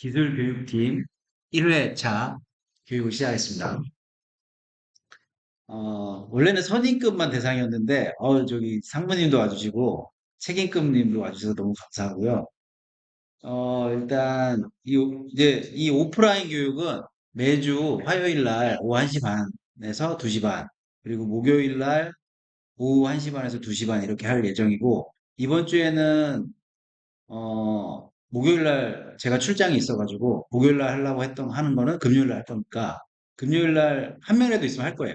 기술교육팀 1회차 교육을 시작하겠습니다. 원래는 선임급만 대상이었는데, 저기 상무님도 와주시고, 책임급님도 와주셔서 너무 감사하고요. 일단, 이제 이 오프라인 교육은 매주 화요일 날 오후 1시 반에서 2시 반, 그리고 목요일 날 오후 1시 반에서 2시 반 이렇게 할 예정이고, 이번 주에는 목요일 날 제가 출장이 있어가지고, 목요일 날 하는 거는 금요일 날 할 거니까, 금요일 날 한 명이라도 있으면 할 거예요.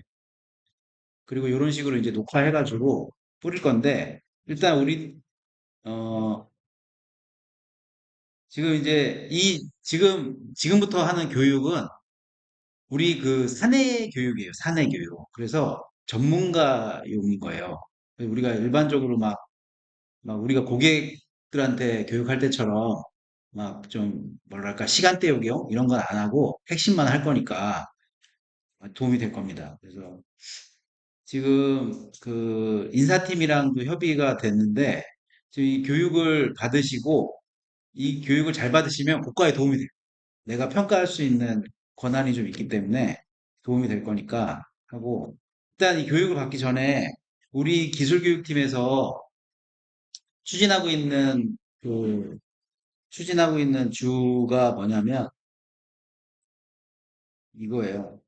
그리고 이런 식으로 이제 녹화해가지고 뿌릴 건데, 일단 어, 지금 이제 지금부터 하는 교육은 우리 그 사내 교육이에요. 사내 교육. 그래서 전문가용인 거예요. 우리가 일반적으로 막 우리가 고객들한테 교육할 때처럼 막 좀 뭐랄까 시간 때우기용 이런 건 안 하고 핵심만 할 거니까 도움이 될 겁니다. 그래서 지금 그 인사팀이랑도 협의가 됐는데 지금 이 교육을 받으시고 이 교육을 잘 받으시면 국가에 도움이 돼요. 내가 평가할 수 있는 권한이 좀 있기 때문에 도움이 될 거니까 하고 일단 이 교육을 받기 전에 우리 기술교육팀에서 추진하고 있는 그 추진하고 있는 주가 뭐냐면 이거예요.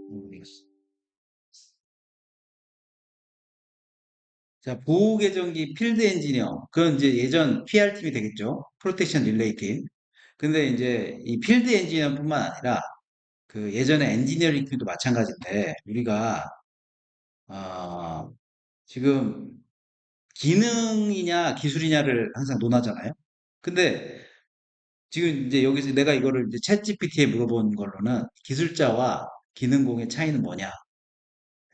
모르겠어. 자, 보호계정기 필드 엔지니어. 그건 이제 예전 PR팀이 되겠죠. 프로텍션 릴레이 팀. 근데 이제 이 필드 엔지니어뿐만 아니라 그 예전에 엔지니어링 팀도 마찬가지인데 우리가 아, 지금 기능이냐 기술이냐를 항상 논하잖아요. 근데 지금 이제 여기서 내가 이거를 이제 챗 GPT에 물어본 걸로는 기술자와 기능공의 차이는 뭐냐?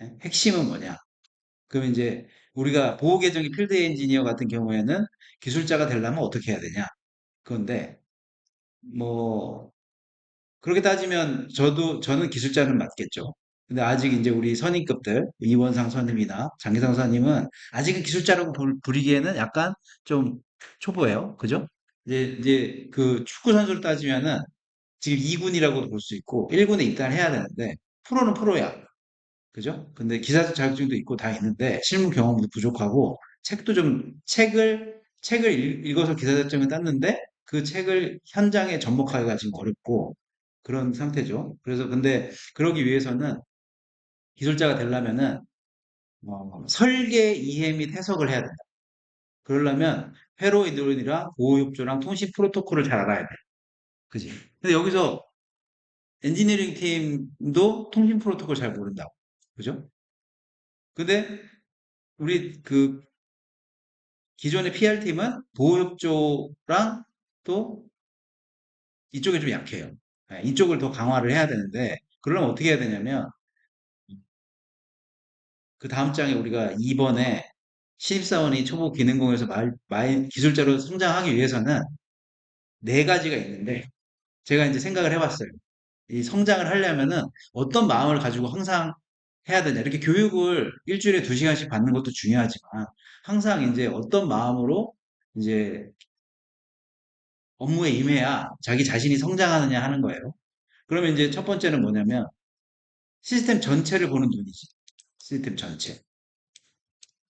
예? 핵심은 뭐냐? 그러면 이제 우리가 보호계정이 필드 엔지니어 같은 경우에는 기술자가 되려면 어떻게 해야 되냐? 그런데 뭐 그렇게 따지면 저는 기술자는 맞겠죠. 근데 아직 이제 우리 선임급들 이원상 선임이나 장기상 선임은 아직은 기술자라고 부리기에는 약간 좀 초보예요. 그죠? 이제 그 축구 선수를 따지면은 지금 2군이라고도 볼 수 있고 1군에 입단을 해야 되는데 프로는 프로야. 그죠? 근데 기사적 자격증도 있고 다 있는데 실무 경험도 부족하고 책을 읽어서 기사 자격증을 땄는데 그 책을 현장에 접목하기가 지금 어렵고 그런 상태죠. 그래서 근데 그러기 위해서는 기술자가 되려면은 설계 이해 및 해석을 해야 된다. 그러려면 회로 이론이랑 보호협조랑 통신 프로토콜을 잘 알아야 돼. 그지? 근데 여기서 엔지니어링 팀도 통신 프로토콜 잘 모른다고. 그죠? 근데 우리 그 기존의 PR팀은 보호협조랑 또 이쪽이 좀 약해요. 예, 이쪽을 더 강화를 해야 되는데, 그러려면 어떻게 해야 되냐면, 그 다음 장에 우리가 2번에 신입사원이 초보 기능공에서 기술자로 성장하기 위해서는 네 가지가 있는데, 제가 이제 생각을 해봤어요. 이 성장을 하려면은 어떤 마음을 가지고 항상 해야 되냐. 이렇게 교육을 일주일에 2시간씩 받는 것도 중요하지만, 항상 이제 어떤 마음으로 이제 업무에 임해야 자기 자신이 성장하느냐 하는 거예요. 그러면 이제 첫 번째는 뭐냐면 시스템 전체를 보는 눈이지. 시스템 전체.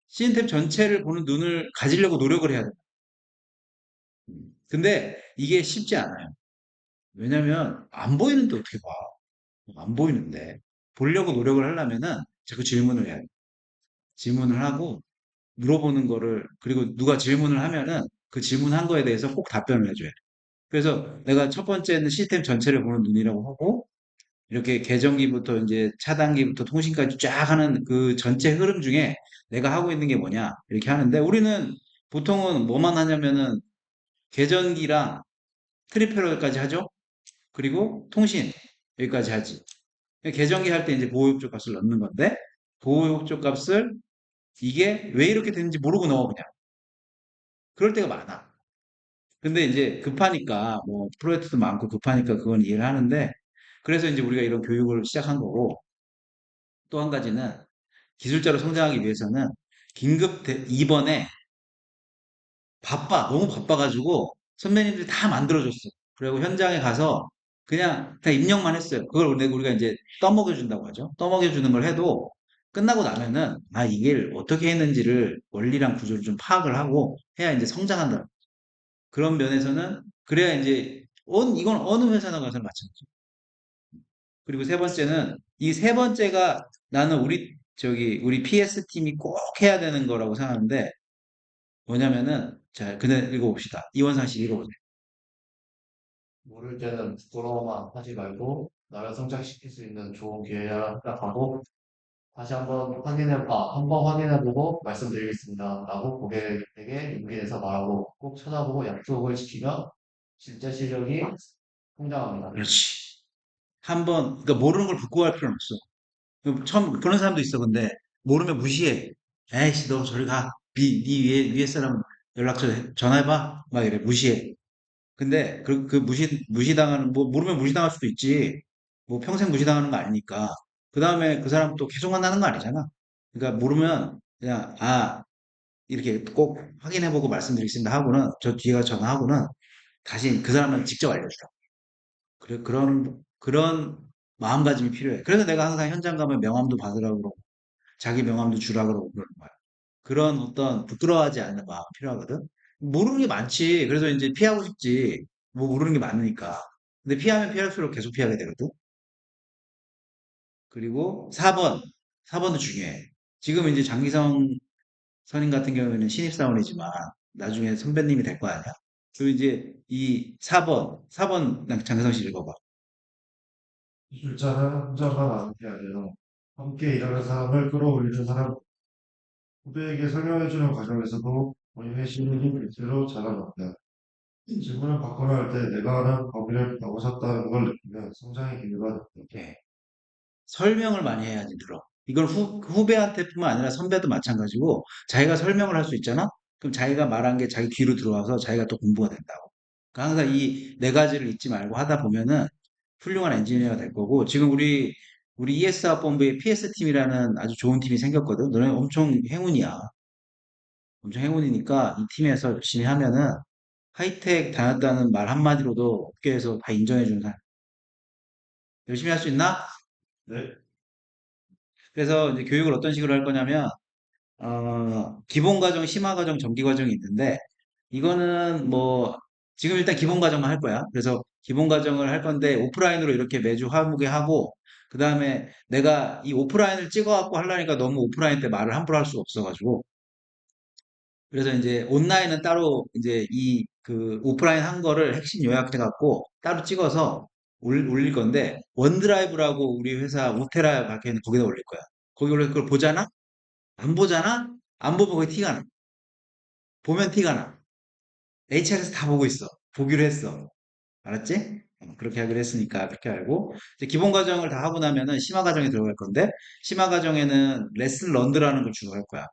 시스템 전체를 보는 눈을 가지려고 노력을 해야 돼. 근데 이게 쉽지 않아요. 왜냐면 안 보이는데 어떻게 봐. 안 보이는데. 보려고 노력을 하려면은 자꾸 질문을 해야 돼. 질문을 하고 물어보는 거를 그리고 누가 질문을 하면은 그 질문한 거에 대해서 꼭 답변을 해줘야 돼. 그래서 내가 첫 번째는 시스템 전체를 보는 눈이라고 하고 이렇게 계정기부터 이제 차단기부터 통신까지 쫙 하는 그 전체 흐름 중에 내가 하고 있는 게 뭐냐 이렇게 하는데 우리는 보통은 뭐만 하냐면은 계전기랑 트리페럴까지 하죠. 그리고 통신 여기까지 하지. 계전기 할 때 이제 보호역조 값을 넣는 건데 보호역조 값을 이게 왜 이렇게 되는지 모르고 넣어 그냥. 그럴 때가 많아. 근데 이제 급하니까 뭐 프로젝트도 많고 급하니까 그건 이해를 하는데 그래서 이제 우리가 이런 교육을 시작한 거고 또 한 가지는 기술자로 성장하기 위해서는 2번에 너무 바빠가지고 선배님들이 다 만들어줬어. 그리고 현장에 가서 그냥 다 입력만 했어요. 그걸 우리가 이제 떠먹여준다고 하죠. 떠먹여주는 걸 해도 끝나고 나면은 아, 이게 어떻게 했는지를 원리랑 구조를 좀 파악을 하고 해야 이제 성장한다. 그런 면에서는 그래야 이제 이건 어느 회사나 가서나 마찬가지. 그리고 세 번째는 이 세 번째가 나는 우리 PS 팀이 꼭 해야 되는 거라고 생각하는데 뭐냐면은 자, 그냥 읽어봅시다. 이원상 씨 읽어보세요. 모를 때는 부끄러워만 하지 말고 나를 성장시킬 수 있는 좋은 기회야 생각하고 다시 한번 확인해보고 말씀드리겠습니다. 라고 고객에게 용기 내서 말하고 꼭 찾아보고 약속을 지키면 실제 실력이 성장합니다. 그렇지. 그러니까 모르는 걸 부끄러워할 필요는 없어. 처음 그런 사람도 있어. 근데 모르면 무시해. 에이씨, 너 저리 가. 네 위에 사람 연락처 전화해봐. 막 이래 무시해. 근데 그 무시당하는 뭐 모르면 무시당할 수도 있지. 뭐 평생 무시당하는 거 아니니까. 그 다음에 그 사람 또 계속 만나는 거 아니잖아. 그러니까 모르면 그냥 이렇게 꼭 확인해보고 말씀드리겠습니다 하고는 저 뒤에 가서 전화하고는 다시 그 사람은 직접 알려주라. 그래, 그런 마음가짐이 필요해. 그래서 내가 항상 현장 가면 명함도 받으라고 그러고, 자기 명함도 주라 그러고 그러는 거야. 그런 어떤 부끄러워하지 않는 마음 필요하거든? 모르는 게 많지. 그래서 이제 피하고 싶지. 뭐 모르는 게 많으니까. 근데 피하면 피할수록 계속 피하게 되거든? 그리고 4번. 4번도 중요해. 지금 이제 장기성 선임 같은 경우에는 신입사원이지만 나중에 선배님이 될 거 아니야? 그리고 이제 이 4번 장기성 씨 읽어봐. 기술자는 혼자만 아는 게 아니라 함께 일하는 사람을 끌어올리는 사람, 후배에게 설명해주는 과정에서도 본인의 실력이 실제로 자라납니다. 질문을 받거나 할 때 내가 하는 범위를 넘어섰다는 걸 느끼면 성장의 기회가 됩니다. 예. 설명을 많이 해야지 들어. 이걸 후배한테뿐만 아니라 선배도 마찬가지고 자기가 설명을 할 수 있잖아? 그럼 자기가 말한 게 자기 귀로 들어와서 자기가 또 공부가 된다고. 그러니까 항상 이 네 가지를 잊지 말고 하다 보면은 훌륭한 엔지니어가 될 거고 지금 우리 ES사업본부에 PS팀이라는 아주 좋은 팀이 생겼거든. 너네 엄청 행운이야. 엄청 행운이니까 이 팀에서 열심히 하면은 하이텍 다녔다는 말 한마디로도 업계에서 다 인정해주는 사람. 열심히 할 수 있나? 네. 그래서 이제 교육을 어떤 식으로 할 거냐면 기본 과정, 심화 과정, 정기 과정이 있는데, 이거는 뭐, 지금 일단 기본 과정만 할 거야. 그래서 기본 과정을 할 건데, 오프라인으로 이렇게 매주 화무게 하고, 그 다음에 내가 이 오프라인을 찍어갖고 하려니까 너무 오프라인 때 말을 함부로 할 수가 없어가지고, 그래서 이제 온라인은 따로 이제 그 오프라인 한 거를 핵심 요약해갖고 따로 찍어서 올릴 건데, 원드라이브라고 우리 회사 우테라 박혀 있는 거기다 올릴 거야. 거기 올려 그걸 보잖아? 안 보잖아? 안 보면 거기 티가 나. 보면 티가 나. HR에서 다 보고 있어. 보기로 했어. 알았지? 그렇게 하기로 했으니까 그렇게 알고 이제 기본 과정을 다 하고 나면은 심화 과정에 들어갈 건데 심화 과정에는 레슨 런드라는 걸 주로 할 거야.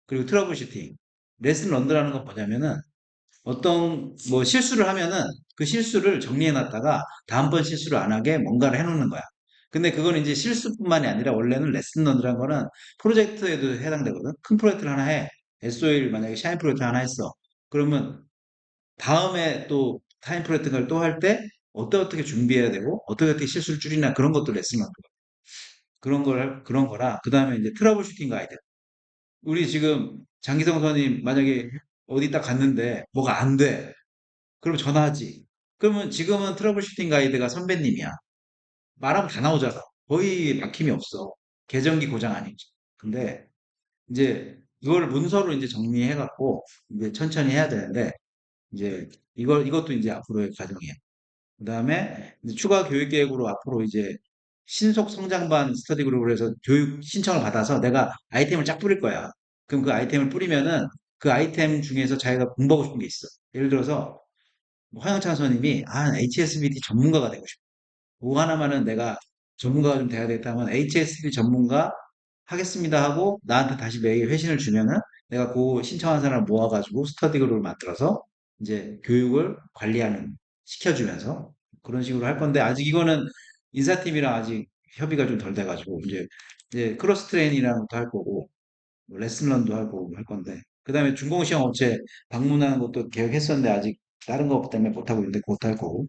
그리고 트러블 슈팅. 레슨 런드라는 건 뭐냐면은 어떤 뭐 실수를 하면은 그 실수를 정리해 놨다가 다음번 실수를 안 하게 뭔가를 해 놓는 거야. 근데 그건 이제 실수뿐만이 아니라 원래는 레슨 런이라는 거는 프로젝트에도 해당되거든. 큰 프로젝트를 하나 해. SOL 만약에 샤인 프로젝트 하나 했어. 그러면 다음에 또 타임 프로젝트를 또 할 때 어떻게 준비해야 되고 어떻게 실수를 줄이나 그런 것도 레슨 런거 그런 거라 그다음에 이제 트러블 슈팅 가이드. 우리 지금 장기성 선임 만약에 어디 딱 갔는데 뭐가 안 돼. 그럼 전화하지. 그러면 지금은 트러블 슈팅 가이드가 선배님이야. 말하면 다 나오잖아. 거의 막힘이 없어. 계정기 고장 아니지. 근데 이제 이걸 문서로 이제 정리해갖고 이제 천천히 해야 되는데 이제 이것도 이제 앞으로의 과정이에요. 그다음에 이제 추가 교육 계획으로 앞으로 이제 신속 성장반 스터디 그룹을 해서 교육 신청을 받아서 내가 아이템을 쫙 뿌릴 거야. 그럼 그 아이템을 뿌리면은 그 아이템 중에서 자기가 공부하고 싶은 게 있어. 예를 들어서 뭐 화영찬 선임이 HSBT 전문가가 되고 싶어. 그거 하나만은 내가 전문가가 좀 돼야 되겠다면 HSBT 전문가 하겠습니다 하고 나한테 다시 매일 회신을 주면은 내가 그 신청한 사람을 모아가지고 스터디 그룹을 만들어서 이제 교육을 관리하는 시켜주면서 그런 식으로 할 건데 아직 이거는 인사팀이랑 아직 협의가 좀 덜 돼가지고 이제 크로스 트레이닝이라는 것도 할 거고 뭐 레슨런도 할 거고 할 건데 그 다음에 중공시험 업체 방문하는 것도 계획했었는데 아직 다른 것 때문에 못하고 있는데 곧 할 거고.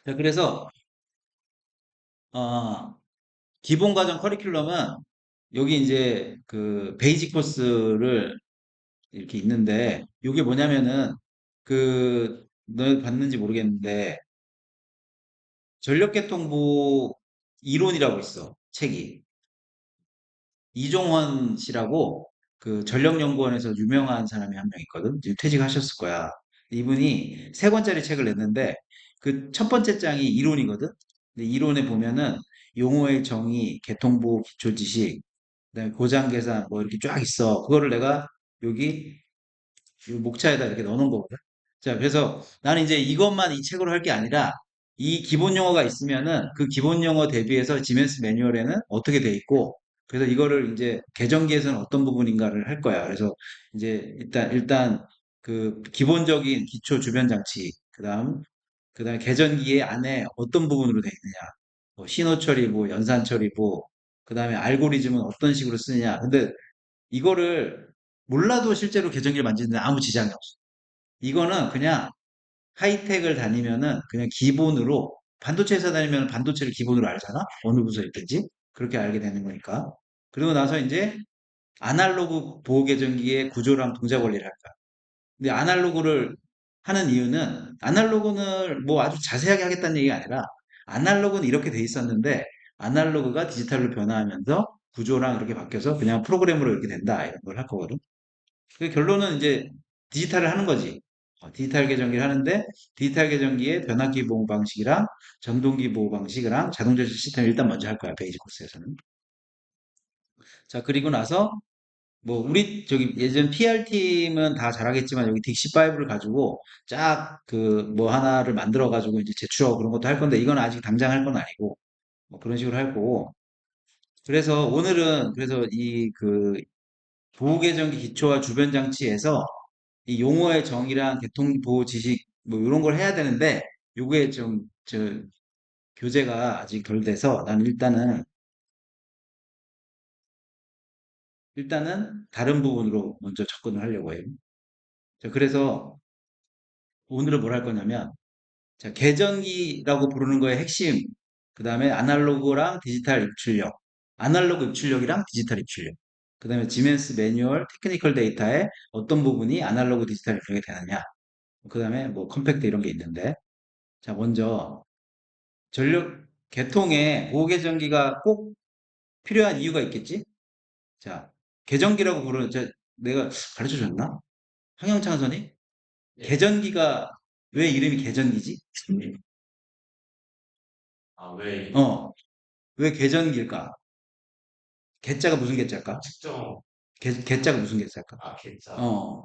자, 그래서 어, 기본 과정 커리큘럼은 여기 이제 그 베이직 코스를 이렇게 있는데 이게 뭐냐면은 너 봤는지 모르겠는데 전력계통부 이론이라고 있어 책이. 이종헌 씨라고 그 전력연구원에서 유명한 사람이 한 명 있거든. 지금 퇴직하셨을 거야. 이분이 세 권짜리 책을 냈는데 그 첫 번째 장이 이론이거든. 근데 이론에 보면은 용어의 정의, 계통부 기초 지식, 그다음에 고장 계산 뭐 이렇게 쫙 있어. 그거를 내가 여기 이 목차에다 이렇게 넣어놓은 거거든. 자, 그래서 나는 이제 이것만 이 책으로 할 게 아니라 이 기본 용어가 있으면은 그 기본 용어 대비해서 지멘스 매뉴얼에는 어떻게 돼 있고 그래서 이거를 이제 개정기에서는 어떤 부분인가를 할 거야. 그래서 이제 일단 그 기본적인 기초 주변 장치 그다음에 개전기의 안에 어떤 부분으로 돼 있느냐 뭐 신호 처리 뭐 연산 처리 뭐 그다음에 알고리즘은 어떤 식으로 쓰느냐 근데 이거를 몰라도 실제로 계정기를 만지는데 아무 지장이 없어. 이거는 그냥 하이텍을 다니면은 그냥 기본으로 반도체 회사 다니면 반도체를 기본으로 알잖아? 어느 부서에 있든지. 그렇게 알게 되는 거니까. 그리고 나서 이제 아날로그 보호 계정기의 구조랑 동작 원리를 할 거야. 근데 아날로그를 하는 이유는 아날로그는 뭐 아주 자세하게 하겠다는 얘기가 아니라 아날로그는 이렇게 돼 있었는데 아날로그가 디지털로 변화하면서 구조랑 이렇게 바뀌어서 그냥 프로그램으로 이렇게 된다 이런 걸 할 거거든. 그 결론은 이제 디지털을 하는 거지. 디지털 계정기를 하는데 디지털 계정기의 변압기 보호 방식이랑 전동기 보호 방식이랑 자동차 시스템을 일단 먼저 할 거야. 베이직 코스에서는. 자, 그리고 나서 뭐 우리 저기 예전 PR팀은 다 잘하겠지만 여기 딕시5를 가지고 쫙 그 뭐 하나를 만들어 가지고 이제 제출하고 그런 것도 할 건데 이건 아직 당장 할 건 아니고 뭐 그런 식으로 할 거고. 그래서 오늘은 그래서 이 그 보호 계정기 기초와 주변 장치에서 이 용어의 정의랑 개통보호 지식 뭐 이런 걸 해야 되는데 요게 좀 교재가 아직 덜 돼서 난 일단은 다른 부분으로 먼저 접근을 하려고 해요. 자, 그래서 오늘은 뭘 할 거냐면 자, 계전기라고 부르는 거의 핵심 그다음에 아날로그랑 디지털 입출력 아날로그 입출력이랑 디지털 입출력 그다음에 지멘스 매뉴얼 테크니컬 데이터의 어떤 부분이 아날로그 디지털 입출력이 되느냐 그다음에 뭐 컴팩트 이런 게 있는데 자 먼저 전력 개통에 보호계전기가 꼭 필요한 이유가 있겠지? 자, 계전기라고 부르는, 내가 가르쳐 줬나? 황영창 선이? 예. 계전기가 왜 이름이 계전기지? 아, 왜 어, 왜 계전기일까? 개자가 무슨 개자일까? 측정, 개자가 무슨 개자일까? 개짜, 어,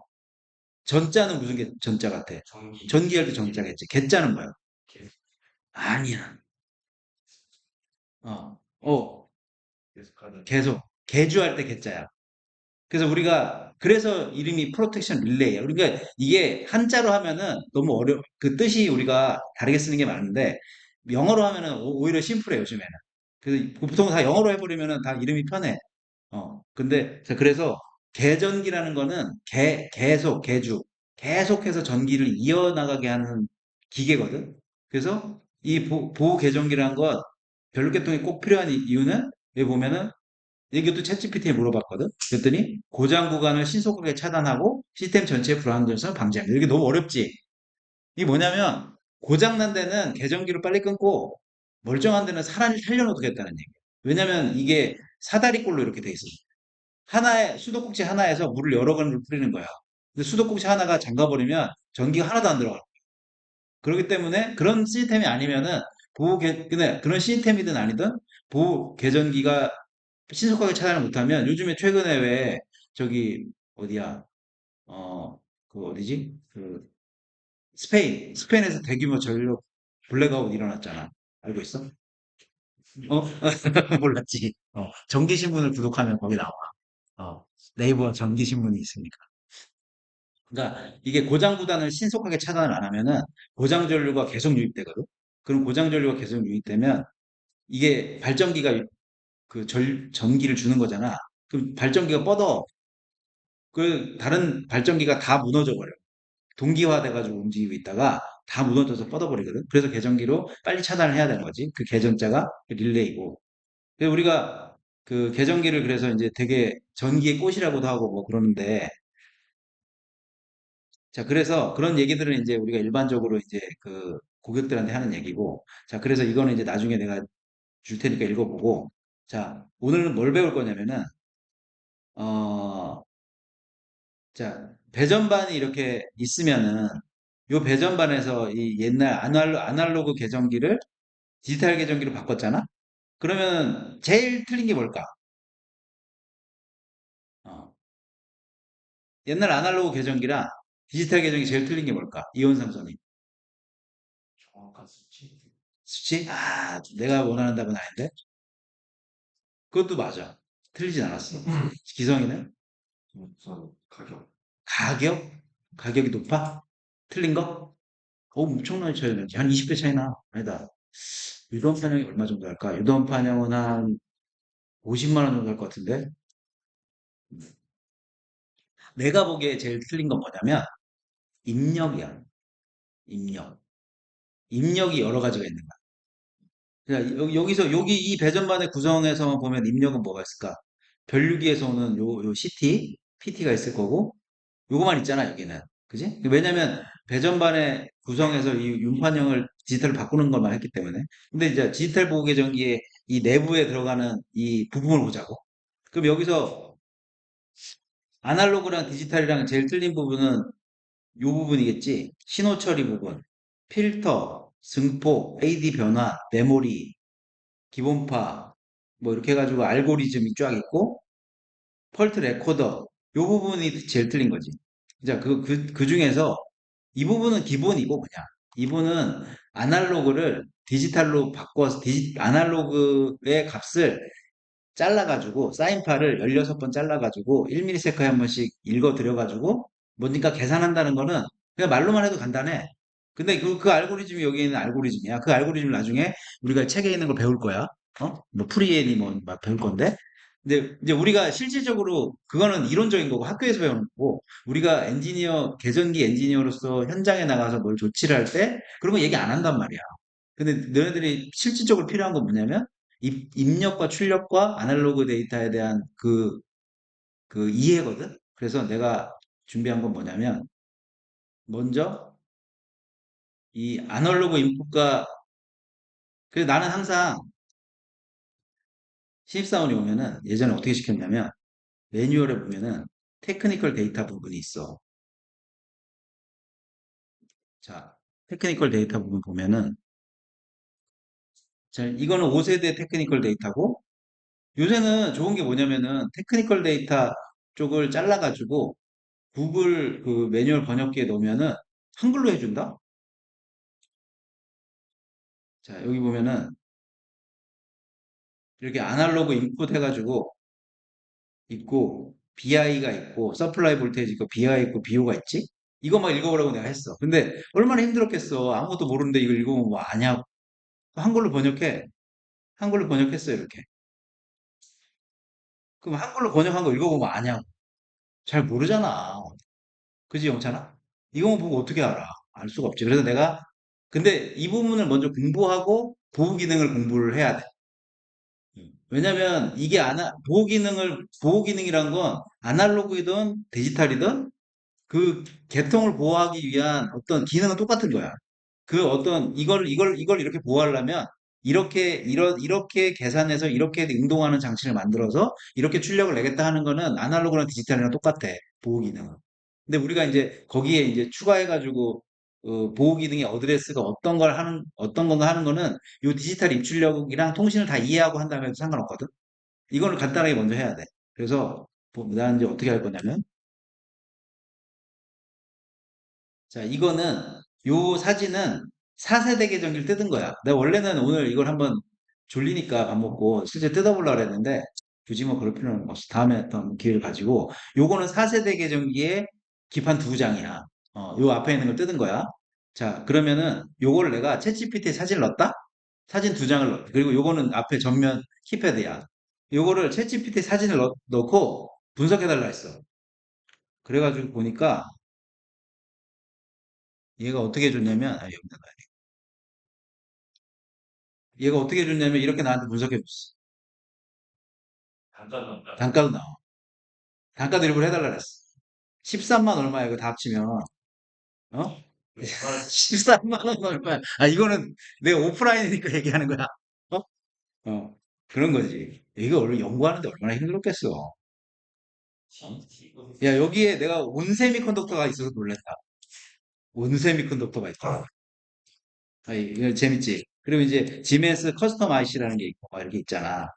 전자는 무슨 전자 같아? 전기, 전기할 때 전자겠지. 개자는 뭐야? 개, 아니야. 어, 계속하는, 계속. 개주할 때 개자야. 그래서 이름이 프로텍션 릴레이야. 그러니까 이게 한자로 하면은 너무 그 뜻이 우리가 다르게 쓰는 게 많은데, 영어로 하면은 오히려 심플해, 요즘에는. 그래서 보통 다 영어로 해버리면은 다 이름이 편해. 근데, 자, 그래서 계전기라는 거는 계속해서 전기를 이어나가게 하는 기계거든. 그래서 이 보호 계전기라는 건 변압계통이 꼭 필요한 이유는 여기 보면은 이것도 챗GPT에 물어봤거든. 그랬더니 고장 구간을 신속하게 차단하고 시스템 전체의 불안정성을 방지합니다. 이게 너무 어렵지? 이게 뭐냐면 고장 난 데는 계전기를 빨리 끊고 멀쩡한 데는 사람을 살려놓겠다는 얘기예요. 왜냐면 이게 사다리꼴로 이렇게 돼 있어요. 하나에 수도꼭지 하나에서 물을 여러 건을 뿌리는 거야. 근데 수도꼭지 하나가 잠가버리면 전기가 하나도 안 들어가. 그렇기 때문에 그런 시스템이 아니면은 근데 그런 시스템이든 아니든 보호 계전기가 신속하게 차단을 못하면 요즘에 최근에 왜 저기 어디야 어 그 어디지 스페인에서 대규모 전력 블랙아웃 일어났잖아 알고 있어? 어 몰랐지 정기 신문을 구독하면 거기 나와 네이버 정기 신문이 있으니까 그러니까 이게 고장 구단을 신속하게 차단을 안 하면은 고장 전류가 계속 유입되거든 그럼 고장 전류가 계속 유입되면 이게 발전기가 전기를 주는 거잖아 그럼 발전기가 뻗어 그 다른 발전기가 다 무너져 버려. 동기화돼가지고 움직이고 있다가 다 무너져서 뻗어버리거든. 그래서 계전기로 빨리 차단을 해야 되는 거지. 그 계전자가 릴레이고. 그래서 우리가 그 계전기를 그래서 이제 되게 전기의 꽃이라고도 하고 뭐 그러는데, 자, 그래서 그런 얘기들은 이제 우리가 일반적으로 이제 그 고객들한테 하는 얘기고, 자, 그래서 이거는 이제 나중에 내가 줄 테니까 읽어보고, 자, 오늘은 뭘 배울 거냐면은, 어, 자, 배전반이 이렇게 있으면은, 요 배전반에서 이 옛날 아날로그 계전기를 디지털 계전기로 바꿨잖아? 그러면 제일 틀린 게 뭘까? 어, 옛날 아날로그 계전기랑 디지털 계전기 제일 틀린 게 뭘까? 이온상선이. 정확한 수치. 수치? 아, 내가 원하는 답은 아닌데? 그것도 맞아. 틀리진 않았어. 기성이는? 우선 가격. 가격? 가격이 높아? 틀린 거? 엄청나게 차이 나지. 한 20배 차이 나. 아니다. 유도원 판형이 얼마 정도 할까? 유도원 판형은 한 50만 원 정도 할 것 같은데? 내가 보기에 제일 틀린 건 뭐냐면, 입력이야. 입력. 입력이 여러 가지가 있는 거야. 그러니까 여기서, 여기 이 배전반의 구성에서만 보면 입력은 뭐가 있을까? 변류기에서 오는 요 CT, PT가 있을 거고, 요거만 있잖아, 여기는. 그지? 왜냐면 배전반의 구성에서 이 윤판형을 디지털로 바꾸는 것만 했기 때문에. 근데 이제 디지털 보호 계정기의 이 내부에 들어가는 이 부품을 보자고. 그럼 여기서 아날로그랑 디지털이랑 제일 틀린 부분은 요 부분이겠지. 신호 처리 부분, 필터, 증폭, AD 변화, 메모리, 기본파, 뭐 이렇게 해가지고 알고리즘이 쫙 있고, 펄트 레코더, 요 부분이 제일 틀린 거지. 자, 그 중에서 이 부분은 기본이고, 그냥. 이분은 아날로그를 디지털로 바꿔서, 아날로그의 값을 잘라가지고, 사인파를 16번 잘라가지고, 1ms에 한 번씩 읽어드려가지고, 뭐니까 계산한다는 거는 그냥 말로만 해도 간단해. 근데 그 알고리즘이 여기 있는 알고리즘이야. 그 알고리즘 나중에 우리가 책에 있는 걸 배울 거야. 뭐 프리에니 뭐 막 배울 건데. 근데 이제 우리가 실질적으로 그거는 이론적인 거고 학교에서 배우는 거고 우리가 엔지니어, 계전기 엔지니어로서 현장에 나가서 뭘 조치를 할 때 그런 거 얘기 안 한단 말이야. 근데 너희들이 실질적으로 필요한 건 뭐냐면 입력과 출력과 아날로그 데이터에 대한 그 이해거든? 그래서 내가 준비한 건 뭐냐면 먼저 이 아날로그 인풋과 그래서 나는 항상 신입사원이 오면은 예전에 어떻게 시켰냐면 매뉴얼에 보면은 테크니컬 데이터 부분이 있어. 자, 테크니컬 데이터 부분 보면은 자, 이거는 5세대 테크니컬 데이터고 요새는 좋은 게 뭐냐면은 테크니컬 데이터 쪽을 잘라가지고 구글 그 매뉴얼 번역기에 넣으면은 한글로 해준다? 자, 여기 보면은 이렇게 아날로그 인풋 해가지고 있고 BI가 있고 서플라이 볼테이지 있고 BI 있고 BO가 있지? 이것만 읽어보라고 내가 했어. 근데 얼마나 힘들었겠어. 아무것도 모르는데 이걸 읽어보면 뭐 아냐고. 한글로 번역해. 한글로 번역했어 이렇게. 그럼 한글로 번역한 거 읽어보면 아냐고. 잘 모르잖아. 그지 영찬아? 이거만 보고 어떻게 알아? 알 수가 없지. 그래서 내가 근데 이 부분을 먼저 공부하고 보호 기능을 공부를 해야 돼. 왜냐면 이게 보호 기능이란 건 아날로그이든 디지털이든 그 계통을 보호하기 위한 어떤 기능은 똑같은 거야. 그 어떤 이걸 이렇게 보호하려면 이렇게 계산해서 이렇게 응동하는 장치를 만들어서 이렇게 출력을 내겠다 하는 거는 아날로그랑 디지털이랑 똑같아. 보호 기능은. 근데 우리가 이제 거기에 이제 추가해가지고 보호 기능의 어드레스가 어떤 건가 하는 거는 이 디지털 입출력이랑 통신을 다 이해하고 한다면 해도 상관없거든. 이거를 간단하게 먼저 해야 돼. 그래서 나는 이제 어떻게 할 거냐면 자, 요 사진은 4세대 계정기를 뜯은 거야. 내가 원래는 오늘 이걸 한번 졸리니까 밥 먹고 실제 뜯어보려고 했는데 굳이 뭐 그럴 필요는 없어. 다음에 어떤 기회를 가지고 요거는 4세대 계정기의 기판 두 장이야. 요 앞에 있는 걸 뜯은 거야. 자, 그러면은 요거를 내가 챗GPT에 사진을 넣었다? 사진 두 장을 넣었다. 그리고 요거는 앞에 전면 키패드야. 요거를 챗GPT에 사진을 넣고 분석해달라 했어. 그래가지고 보니까 얘가 어떻게 해줬냐면, 여기다 놔야 돼. 얘가 어떻게 해줬냐면, 이렇게 나한테 분석해줬어. 단가도 나와. 단가 드립을 해달라 그랬어. 13만 얼마야, 이거 다 합치면. 어? 13만 원 얼마야. 아, 이거는 내가 오프라인이니까 얘기하는 거야. 어? 어. 그런 거지. 이거 원래 연구하는데 얼마나 힘들었겠어. 야, 여기에 내가 온세미 컨덕터가 있어서 놀랬다. 온세미 컨덕터가 있다. 아, 이거 재밌지? 그리고 이제 지멘스 커스텀 IC라는 게 있고, 막 이렇게 있잖아.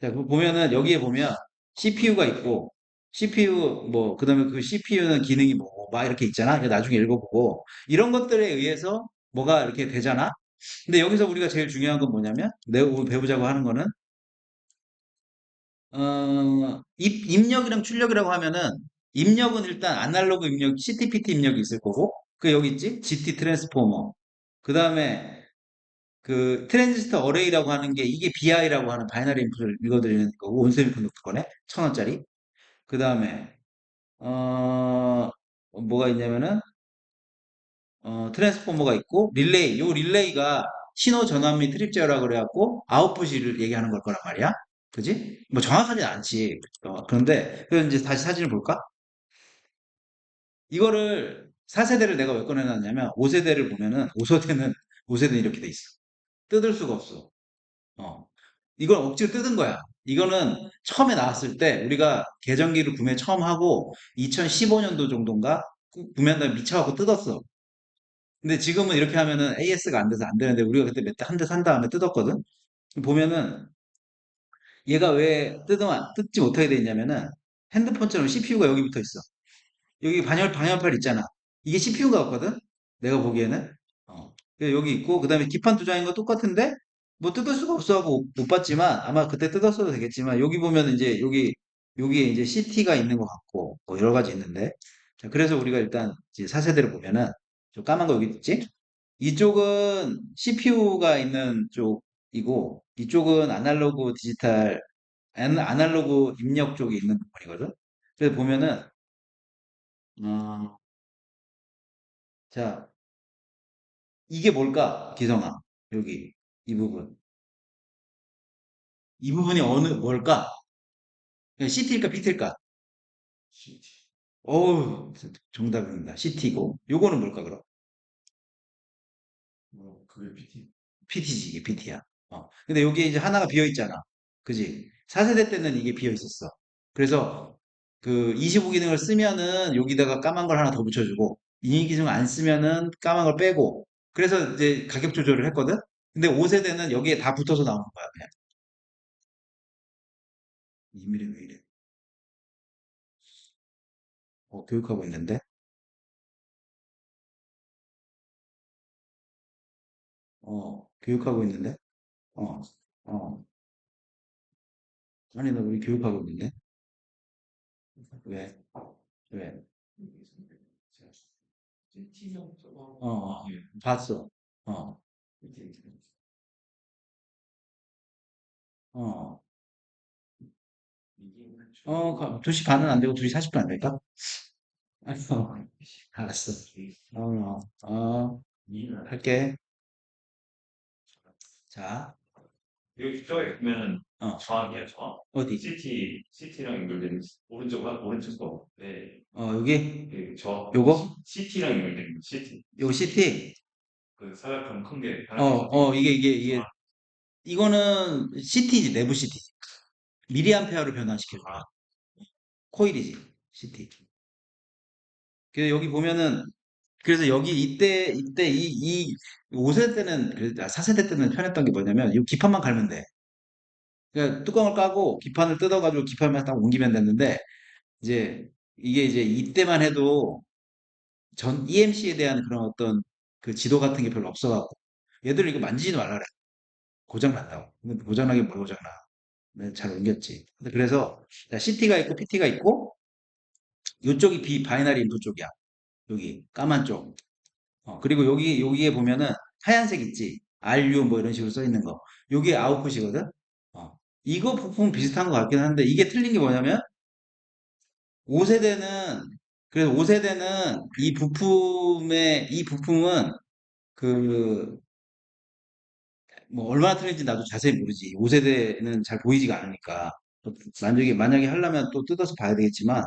자, 그 보면은, 여기에 보면 CPU가 있고, CPU, 뭐, 그 다음에 그 CPU는 기능이 뭐고, 막 이렇게 있잖아. 이거 나중에 읽어보고, 이런 것들에 의해서 뭐가 이렇게 되잖아. 근데 여기서 우리가 제일 중요한 건 뭐냐면, 내가 오늘 배우자고 하는 거는, 입력이랑 출력이라고 하면은, 입력은 일단 아날로그 입력, CTPT 입력이 있을 거고, 그 여기 있지? GT 트랜스포머. 그 다음에 그 트랜지스터 어레이라고 하는 게 이게 BI라고 하는 바이너리 인풋을 읽어드리는 거고 온세미컨덕터 거네 1,000원짜리. 그 다음에 뭐가 있냐면은 트랜스포머가 있고 릴레이. 요 릴레이가 신호 전환 및 트립 제어라고 그래갖고 아웃풋을 얘기하는 걸 거란 말이야. 그지? 뭐 정확하진 않지. 그런데 그럼 이제 다시 사진을 볼까? 이거를 4세대를 내가 왜 꺼내놨냐면 5세대를 보면은 5세대는 이렇게 돼 있어. 뜯을 수가 없어. 어. 이걸 억지로 뜯은 거야. 이거는 처음에 나왔을 때 우리가 계정기를 구매 처음 하고 2015년도 정도인가 구매한 다음에 미쳐갖고 뜯었어. 근데 지금은 이렇게 하면은 AS가 안 돼서 안 되는데 우리가 그때 몇 대 한 대 산 다음에 뜯었거든. 보면은 얘가 왜 뜯지 못하게 돼 있냐면은 핸드폰처럼 CPU가 여기 붙어 있어. 여기 방열판 있잖아. 이게 CPU가 없거든? 내가 보기에는. 여기 있고, 그 다음에 기판 두장인 거 똑같은데, 뭐 뜯을 수가 없어하고 못 봤지만, 아마 그때 뜯었어도 되겠지만, 여기 보면 이제, 여기에 이제 CT가 있는 것 같고, 뭐 여러 가지 있는데. 자, 그래서 우리가 일단 이제 4세대를 보면은, 저 까만 거 여기 있지? 이쪽은 CPU가 있는 쪽이고, 이쪽은 아날로그 디지털, 아날로그 입력 쪽이 있는 부분이거든? 그래서 보면은, 어, 자, 이게 뭘까? 기성아. 여기, 이 부분. 이 부분이 뭘까? CT일까, PT일까? 어우, 정답입니다. CT고. 요거는 뭘까, 그럼? PT지, 이게 PT야. 근데 여기에 이제 하나가 비어 있잖아. 그지? 4세대 때는 이게 비어 있었어. 그래서 그 25기능을 쓰면은 여기다가 까만 걸 하나 더 붙여주고, 22기능을 안 쓰면은 까만 걸 빼고, 그래서 이제 가격 조절을 했거든? 근데 5세대는 여기에 다 붙어서 나오는 거야, 그냥. 이미래 왜 이래? 교육하고 있는데? 교육하고 있는데? 어, 어. 아니, 나 우리 교육하고 있는데? 왜? 왜? 봤어. 어, 어, 2시 반은 안 되고 2시 40분 안 될까? 알았어. 알았어. 할게. 자, 여기 저에 보면은 어, 정확이야, 정확. 어디? CT랑 연결되는 오른쪽 거. 네, 여기? 저 요거? CT랑 연결되는 거, CT. 요거 CT? 그 사각형 큰 게 어, 하나 있거든요. 이게, 이거는 CT지, 내부 CT. 미리암페어를 변환시켜줘. 아, 코일이지, CT. 그래서 여기 보면은, 그래서 여기 이때 5세대 때는, 4세대 때는 편했던 게 뭐냐면, 이 기판만 갈면 돼. 그러니까 뚜껑을 까고 기판을 뜯어가지고 기판만 딱 옮기면 됐는데, 이제, 이게 이제 이때만 해도 전 EMC에 대한 그런 어떤 그 지도 같은 게 별로 없어갖고, 얘들 이거 만지지 말라 그래. 고장 난다고. 근데 고장나게 뭘 고장나. 네, 잘 옮겼지. 근데 그래서, CT가 있고 PT가 있고, 이쪽이 바이너리 인풋 쪽이야. 여기, 까만 쪽. 그리고 여기에 보면은 하얀색 있지? RU 뭐 이런 식으로 써 있는 거. 요게 아웃풋이거든? 이거 부품 비슷한 것 같긴 한데, 이게 틀린 게 뭐냐면, 5세대는 그래서 5세대는 이 부품은 그, 뭐, 얼마나 틀린지 나도 자세히 모르지. 5세대는 잘 보이지가 않으니까. 만약에 하려면 또 뜯어서 봐야 되겠지만,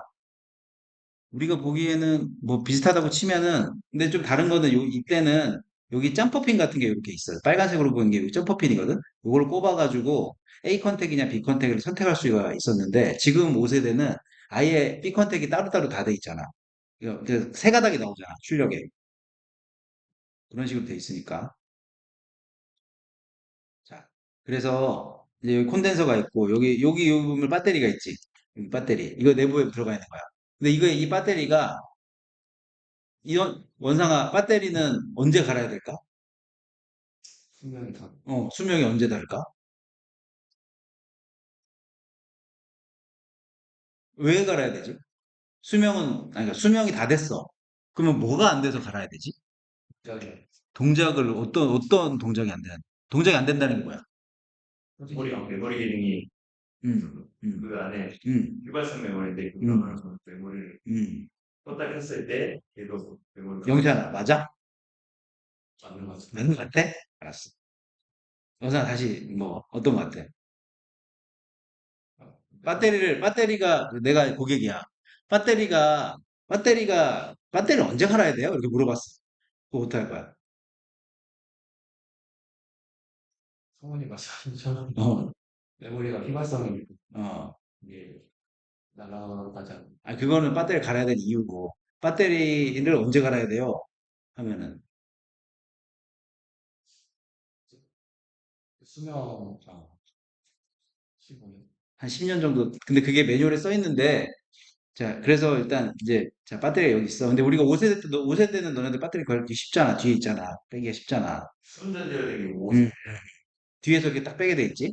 우리가 보기에는 뭐 비슷하다고 치면은, 근데 좀 다른 거는 이때는 여기 점퍼핀 같은 게 이렇게 있어요. 빨간색으로 보이는 게 여기 점퍼핀이거든? 이걸 꼽아가지고 A 컨택이냐 B 컨택을 선택할 수가 있었는데, 지금 5세대는 아예 B 컨택이 따로따로 다 돼 있잖아. 세 가닥이 나오잖아, 출력에. 그런 식으로 돼 있으니까. 자, 그래서 이제 여기 콘덴서가 있고, 여기 보면 배터리가 있지. 여기 배터리. 이거 내부에 들어가 있는 거야. 근데 이 배터리가, 이런, 원상아, 배터리는 언제 갈아야 될까? 수명이 다 수명이 언제 다를까? 왜 갈아야 되지? 그러니까 수명이 다 됐어. 그러면 뭐가 안 돼서 갈아야 되지? 갑자기 어떤 동작이 안 되는, 동작이 안 된다는 게 뭐야? 메모리 기능이 음, 음, 그 안에 음, 유발성 메모리인데 음, 그거는 메모리를 음. 껐다 켰을 때 계속 메모리가 영찬아, 맞아? 맞는 것 같습니다. 맞는 것 같아? 알았어. 영찬아, 다시, 뭐, 어떤 것 같아? 배터리가 내가 고객이야. 배터리를 언제 갈아야 돼요? 이렇게 물어봤어. 그거 어떡할 거야? 성원이 말씀하신 어, 메모리가 휘발성이 어. 이게 날아가지 않는 그거는 배터리 갈아야 될 이유고, 배터리를 언제 갈아야 돼요? 하면은, 수명 어, 15년. 한 10년 정도. 근데 그게 매뉴얼에 써 있는데, 자, 그래서 일단 이제, 자, 배터리가 여기 있어. 근데 우리가 5세대는 너네들 배터리 걸기 쉽잖아. 뒤에 있잖아. 빼기가 쉽잖아. 손전자력이 5 음, 뒤에서 이렇게 딱 빼게 돼 있지.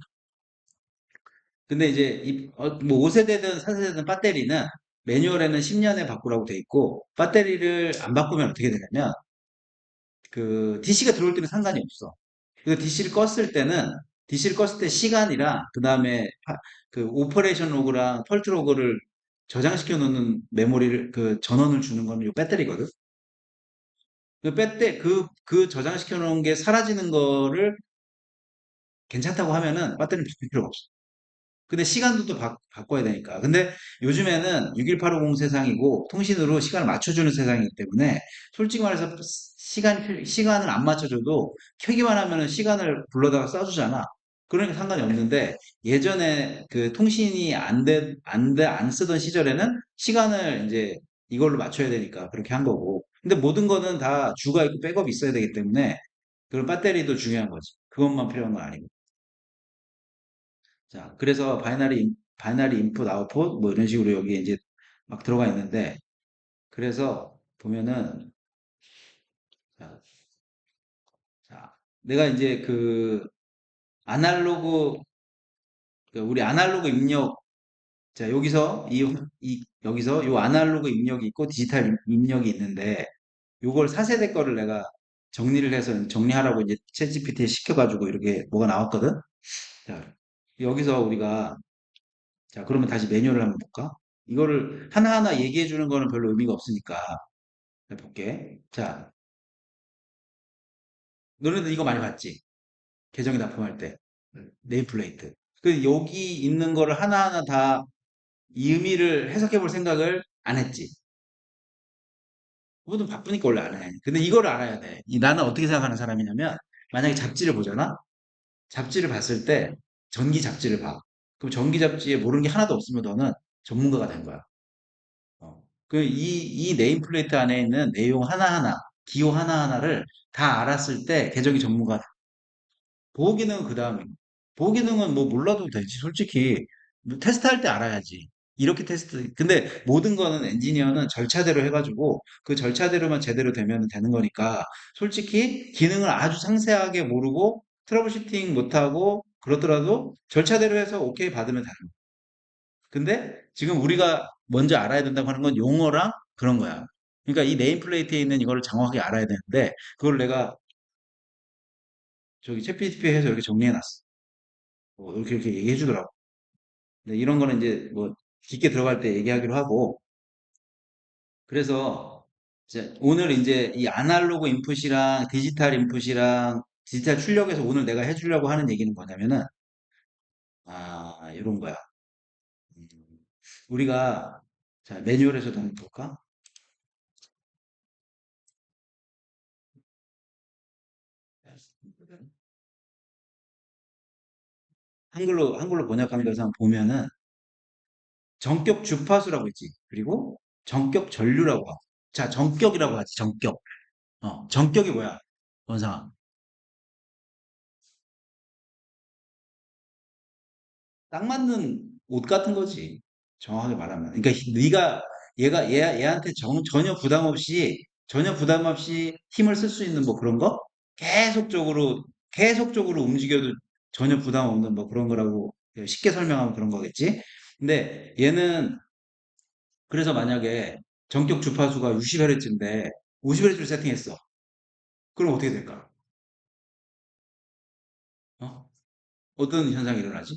근데 이제 뭐 5세대든 4세대든 배터리는 매뉴얼에는 10년에 바꾸라고 돼 있고 배터리를 안 바꾸면 어떻게 되냐면 그 DC가 들어올 때는 상관이 없어. 그 DC를 껐을 때 시간이랑 그다음에 그 오퍼레이션 로그랑 펄트 로그를 저장시켜 놓는 메모리를 그 전원을 주는 거는 이 배터리거든. 그 저장시켜 놓은 게 사라지는 거를 괜찮다고 하면은 배터리는 바꿀 필요가 없어. 근데 시간도 또 바꿔야 되니까. 근데 요즘에는 61850 세상이고 통신으로 시간을 맞춰주는 세상이기 때문에 솔직히 말해서 시간을 안 맞춰줘도 켜기만 하면은 시간을 불러다가 써주잖아. 그러니까 상관이 없는데 예전에 그 통신이 안 쓰던 시절에는 시간을 이제 이걸로 맞춰야 되니까 그렇게 한 거고. 근데 모든 거는 다 주가 있고 백업이 있어야 되기 때문에 그런 배터리도 중요한 거지. 그것만 필요한 건 아니고. 자, 그래서 바이너리 인풋, 아웃풋, 뭐 이런 식으로 여기 이제 막 들어가 있는데, 그래서 보면은, 자, 내가 이제 그 아날로그, 우리 아날로그 입력, 자, 여기서 요 아날로그 입력이 있고 디지털 입력이 있는데, 요걸 4세대 거를 내가 정리를 해서 정리하라고 이제 챗GPT에 시켜가지고 이렇게 뭐가 나왔거든? 자, 여기서 우리가 자, 그러면 다시 매뉴얼을 한번 볼까? 이거를 하나하나 얘기해 주는 거는 별로 의미가 없으니까 볼게. 자, 너네들 이거 많이 봤지? 계정에 납품할 때 네. 네임플레이트. 그 여기 있는 거를 하나하나 다 이 의미를 해석해 볼 생각을 안 했지. 모두 바쁘니까 원래 안 해. 근데 이거를 알아야 돼. 나는 어떻게 생각하는 사람이냐면 만약에 잡지를 보잖아? 잡지를 봤을 때 전기 잡지를 봐. 그럼 전기 잡지에 모르는 게 하나도 없으면 너는 전문가가 된 거야. 이 네임플레이트 안에 있는 내용 하나하나, 기호 하나하나를 다 알았을 때 계정이 전문가. 보호 기능은 그 다음에. 보호 기능은 뭐 몰라도 되지, 솔직히. 뭐 테스트할 때 알아야지. 이렇게 테스트. 근데 모든 거는 엔지니어는 절차대로 해가지고 그 절차대로만 제대로 되면 되는 거니까 솔직히 기능을 아주 상세하게 모르고 트러블 슈팅 못하고 그러더라도 절차대로 해서 오케이 받으면 되는 거야. 근데 지금 우리가 먼저 알아야 된다고 하는 건 용어랑 그런 거야. 그러니까 이 네임플레이트에 있는 이거를 정확하게 알아야 되는데 그걸 내가 저기 챗GPT 해서 이렇게 정리해 놨어. 이렇게 얘기해 주더라고. 근데 이런 거는 이제 뭐 깊게 들어갈 때 얘기하기로 하고 그래서 오늘 이제 이 아날로그 인풋이랑 디지털 출력에서 오늘 내가 해주려고 하는 얘기는 뭐냐면은, 이런 거야. 음, 우리가, 자, 매뉴얼에서도 한번 볼까? 한글로 번역한 것을 한번 보면은, 전격 주파수라고 있지. 그리고 전격 전류라고 하고. 자, 전격이라고 하지, 전격. 전격이 뭐야? 원상아. 딱 맞는 옷 같은 거지. 정확하게 말하면. 그러니까 네가 얘한테 전혀 부담 없이 힘을 쓸 수 있는 뭐 그런 거? 계속적으로 움직여도 전혀 부담 없는 뭐 그런 거라고 쉽게 설명하면 그런 거겠지. 근데 얘는 그래서 만약에 전격 주파수가 60Hz인데 50Hz를 세팅했어. 그럼 어떻게 될까? 어? 어떤 현상이 일어나지?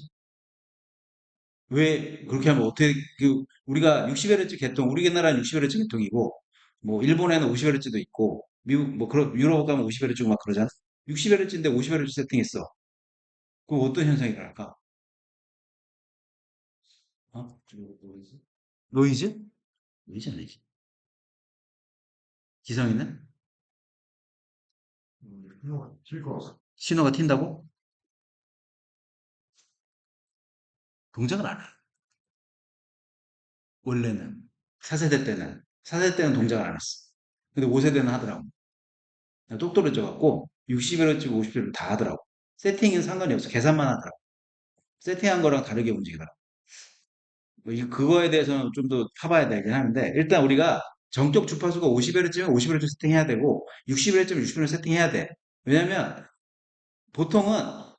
왜 그렇게 하면 어떻게 우리가 60Hz 계통 우리나라는 60Hz 계통이고 뭐 일본에는 50Hz도 있고 미국 뭐 그런 유럽 가면 50Hz고 막 그러잖아. 60Hz인데 50Hz 세팅했어. 그럼 어떤 현상이 일어날까? 뭐지? 노이즈? 노이즈 아니지. 기성이는 즐거워. 신호가 튄다고? 동작을 안 해. 원래는 4세대 때는 동작을 안 했어. 근데 5세대는 하더라고. 똑 떨어져 갖고 60Hz, 50Hz 다 하더라고. 세팅은 상관이 없어. 계산만 하더라고. 세팅한 거랑 다르게 움직이더라고. 그거에 대해서는 좀 더 파봐야 되긴 하는데, 일단 우리가 전격 주파수가 50Hz면 50Hz 세팅해야 되고, 60Hz면 60Hz 세팅해야 돼. 왜냐면, 보통은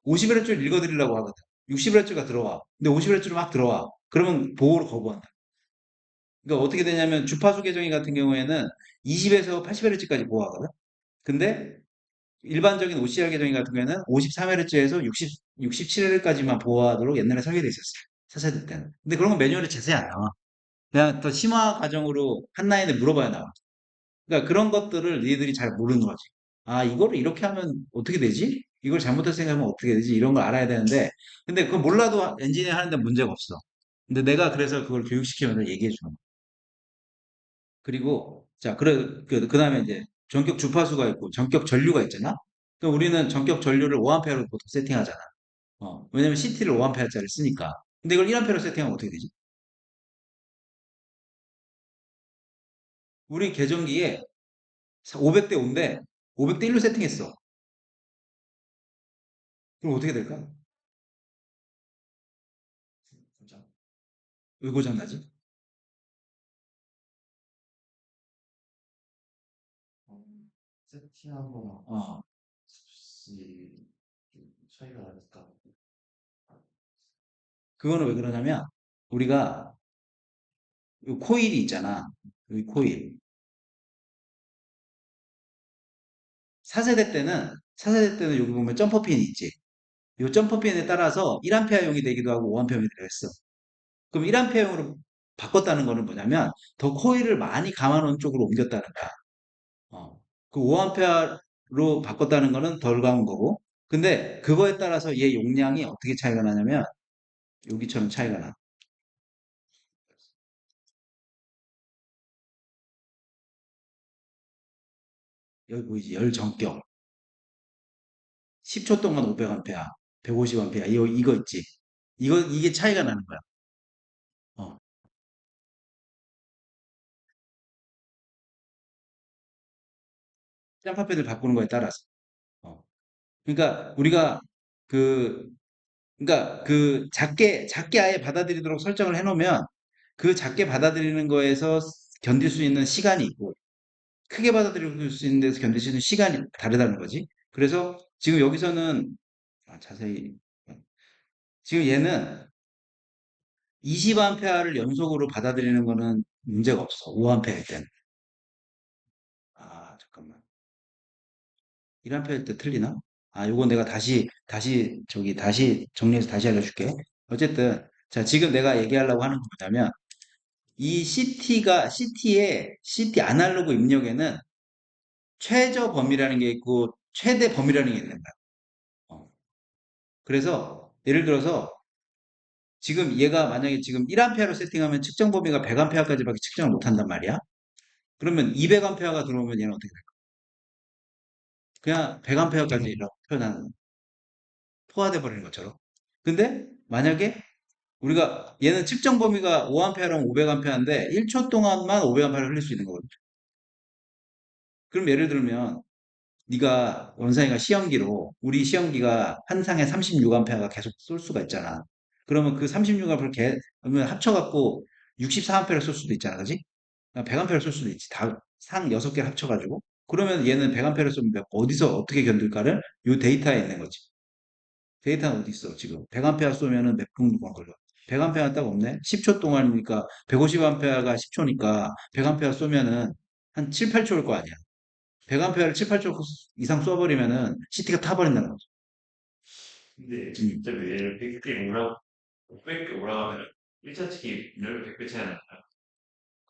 50Hz를 읽어드리려고 하거든. 60Hz가 들어와. 근데 50Hz로 막 들어와. 그러면 보호를 거부한다. 그러니까 어떻게 되냐면, 주파수 계정이 같은 경우에는 20에서 80Hz까지 보호하거든. 근데, 일반적인 OCR 계정이 같은 경우에는 53Hz에서 67Hz까지만 보호하도록 옛날에 설계되어 있었어요. 4세대 때는. 근데 그런 건 매뉴얼에 자세히 안 나와. 그냥 더 심화 과정으로 한 라인에 물어봐야 나와. 그러니까 그런 것들을 니들이 잘 모르는 거지. 이거를 이렇게 하면 어떻게 되지? 이걸 잘못해서 생각하면 어떻게 되지? 이런 걸 알아야 되는데, 근데 그거 몰라도 엔지니어 하는데 문제가 없어. 근데 내가 그래서 그걸 교육시키면서 얘기해 주는 거야. 그리고, 자, 그 다음에 이제 전격 주파수가 있고 전격 전류가 있잖아? 그럼 우리는 전격 전류를 5A로 보통 세팅하잖아. 왜냐면 CT를 5A짜리 쓰니까. 근데 이걸 1A로 세팅하면 어떻게 되지? 우리 계정기에 500대 5인데 500대 1로 세팅했어. 그럼 어떻게 될까? 진짜. 왜 고장 나지? 어, 세팅하고 어, 혹시 좀 차이가 나니까. 그거는 왜 그러냐면 우리가 이 코일이 있잖아. 이 코일. 4세대 때는 여기 보면 점퍼핀이 있지. 이 점퍼핀에 따라서 1A용이 되기도 하고 5A용이 되겠어. 그럼 1A용으로 바꿨다는 거는 뭐냐면 더 코일을 많이 감아놓은 쪽으로 옮겼다는 거야. 그 5A로 바꿨다는 거는 덜 감은 거고. 근데 그거에 따라서 얘 용량이 어떻게 차이가 나냐면 여기처럼 차이가 나. 여기 보이지? 열 전격. 10초 동안 500A, 150A, 이거 있지? 이게 차이가 나는 거야. 어. 짬파패드를 바꾸는 거에 따라서. 어. 그러니까 우리가 그, 그러니까 그 작게 아예 받아들이도록 설정을 해놓으면 그 작게 받아들이는 거에서 견딜 수 있는 시간이 있고 크게 받아들일 수 있는 데서 견딜 수 있는 시간이 다르다는 거지. 그래서 지금 여기서는 자세히 지금 얘는 20A를 연속으로 받아들이는 거는 문제가 없어. 5A일 때는. 잠깐만. 1A일 때 틀리나? 요거 내가 다시 정리해서 다시 알려줄게. 어쨌든, 자, 지금 내가 얘기하려고 하는 건 뭐냐면, 이 CT의 CT 아날로그 입력에는 최저 범위라는 게 있고 최대 범위라는 게 있는 거야. 어. 그래서 예를 들어서 지금 얘가 만약에 지금 1A로 세팅하면 측정 범위가 100A까지밖에 측정을 못 한단 말이야. 그러면 200A가 들어오면 얘는 어떻게 될까? 그냥 100A까지라고 표현하는 거야. 포화돼 버리는 것처럼. 근데 만약에 우리가 얘는 측정 범위가 5A라면 500A인데 1초 동안만 500A를 흘릴 수 있는 거거든. 그럼 예를 들면 네가 원상이가 시험기로 우리 시험기가 한 상에 36A가 계속 쏠 수가 있잖아. 그러면 그 36A를 그러면 합쳐갖고 64A를 쏠 수도 있잖아, 그지? 100A를 쏠 수도 있지. 다 상 6개를 합쳐가지고. 그러면 얘는 100A를 쏘면 어디서 어떻게 견딜까를 요 데이터에 있는 거지. 데이터는 어디 있어, 지금? 100A 쏘면은 몇 분 걸려? 100A 딱 없네? 10초 동안이니까 150A가 10초니까 100A 쏘면은 한 7, 8초일 거 아니야. 100A를 7, 8초 이상 쏘버리면은 CT가 타버린다는 거죠. 근데 음. 진짜 얘를 100개 오라 500개 올라가면 1차 측이 열 100배 차이 나잖아.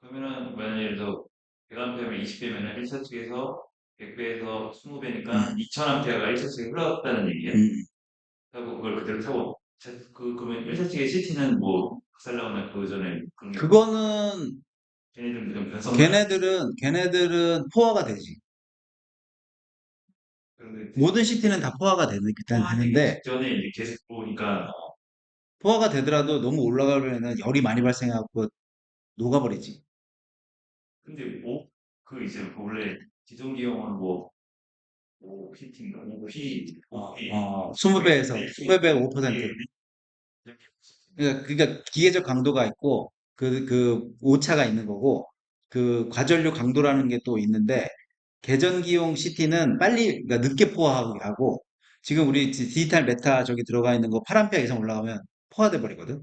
그러면은 만약에 예를 들어서 100A면 20배면은 1차 측에서 100배에서 20배니까 2000A가 1차 측에 흘러갔다는 얘기예요. 음. 하고 그걸 그대로 타고 그러면 1차 측의 CT는 뭐 박살나거나 그 전에 그런 게 그거는 걔네들은 좀 변성 걔네들은 포화가 되지. 그런데 모든 CT는 다 포화가 포화되기 되는데 직전에 이제 계속 보니까 포화가 되더라도 너무 올라가면은 열이 많이 발생해갖고 녹아버리지. 근데 뭐 그 이제 그 원래 지동기형은 뭐 5PT인가 5P 20배에서 20배 5%. 그러니까 기계적 강도가 있고 그 오차가 있는 거고 그 과전류 강도라는 게 또 있는데 계전기용 CT는 빨리 그러니까 늦게 포화하게 하고 지금 우리 디지털 메타 저기 들어가 있는 거 8A 이상 올라가면 포화돼 버리거든.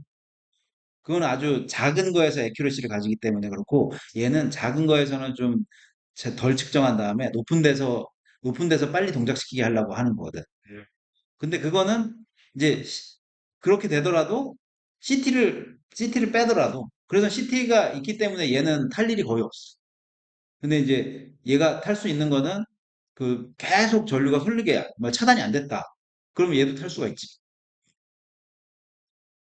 그건 아주 작은 거에서 애큐러시를 가지기 때문에 그렇고 얘는 작은 거에서는 좀 덜 측정한 다음에 높은 데서 빨리 동작시키게 하려고 하는 거거든. 근데 그거는 이제 그렇게 되더라도 CT를 빼더라도 그래서 CT가 있기 때문에 얘는 탈 일이 거의 없어. 근데 이제 얘가 탈 수 있는 거는 그 계속 전류가 흐르게 뭐 차단이 안 됐다. 그러면 얘도 탈 수가 있지.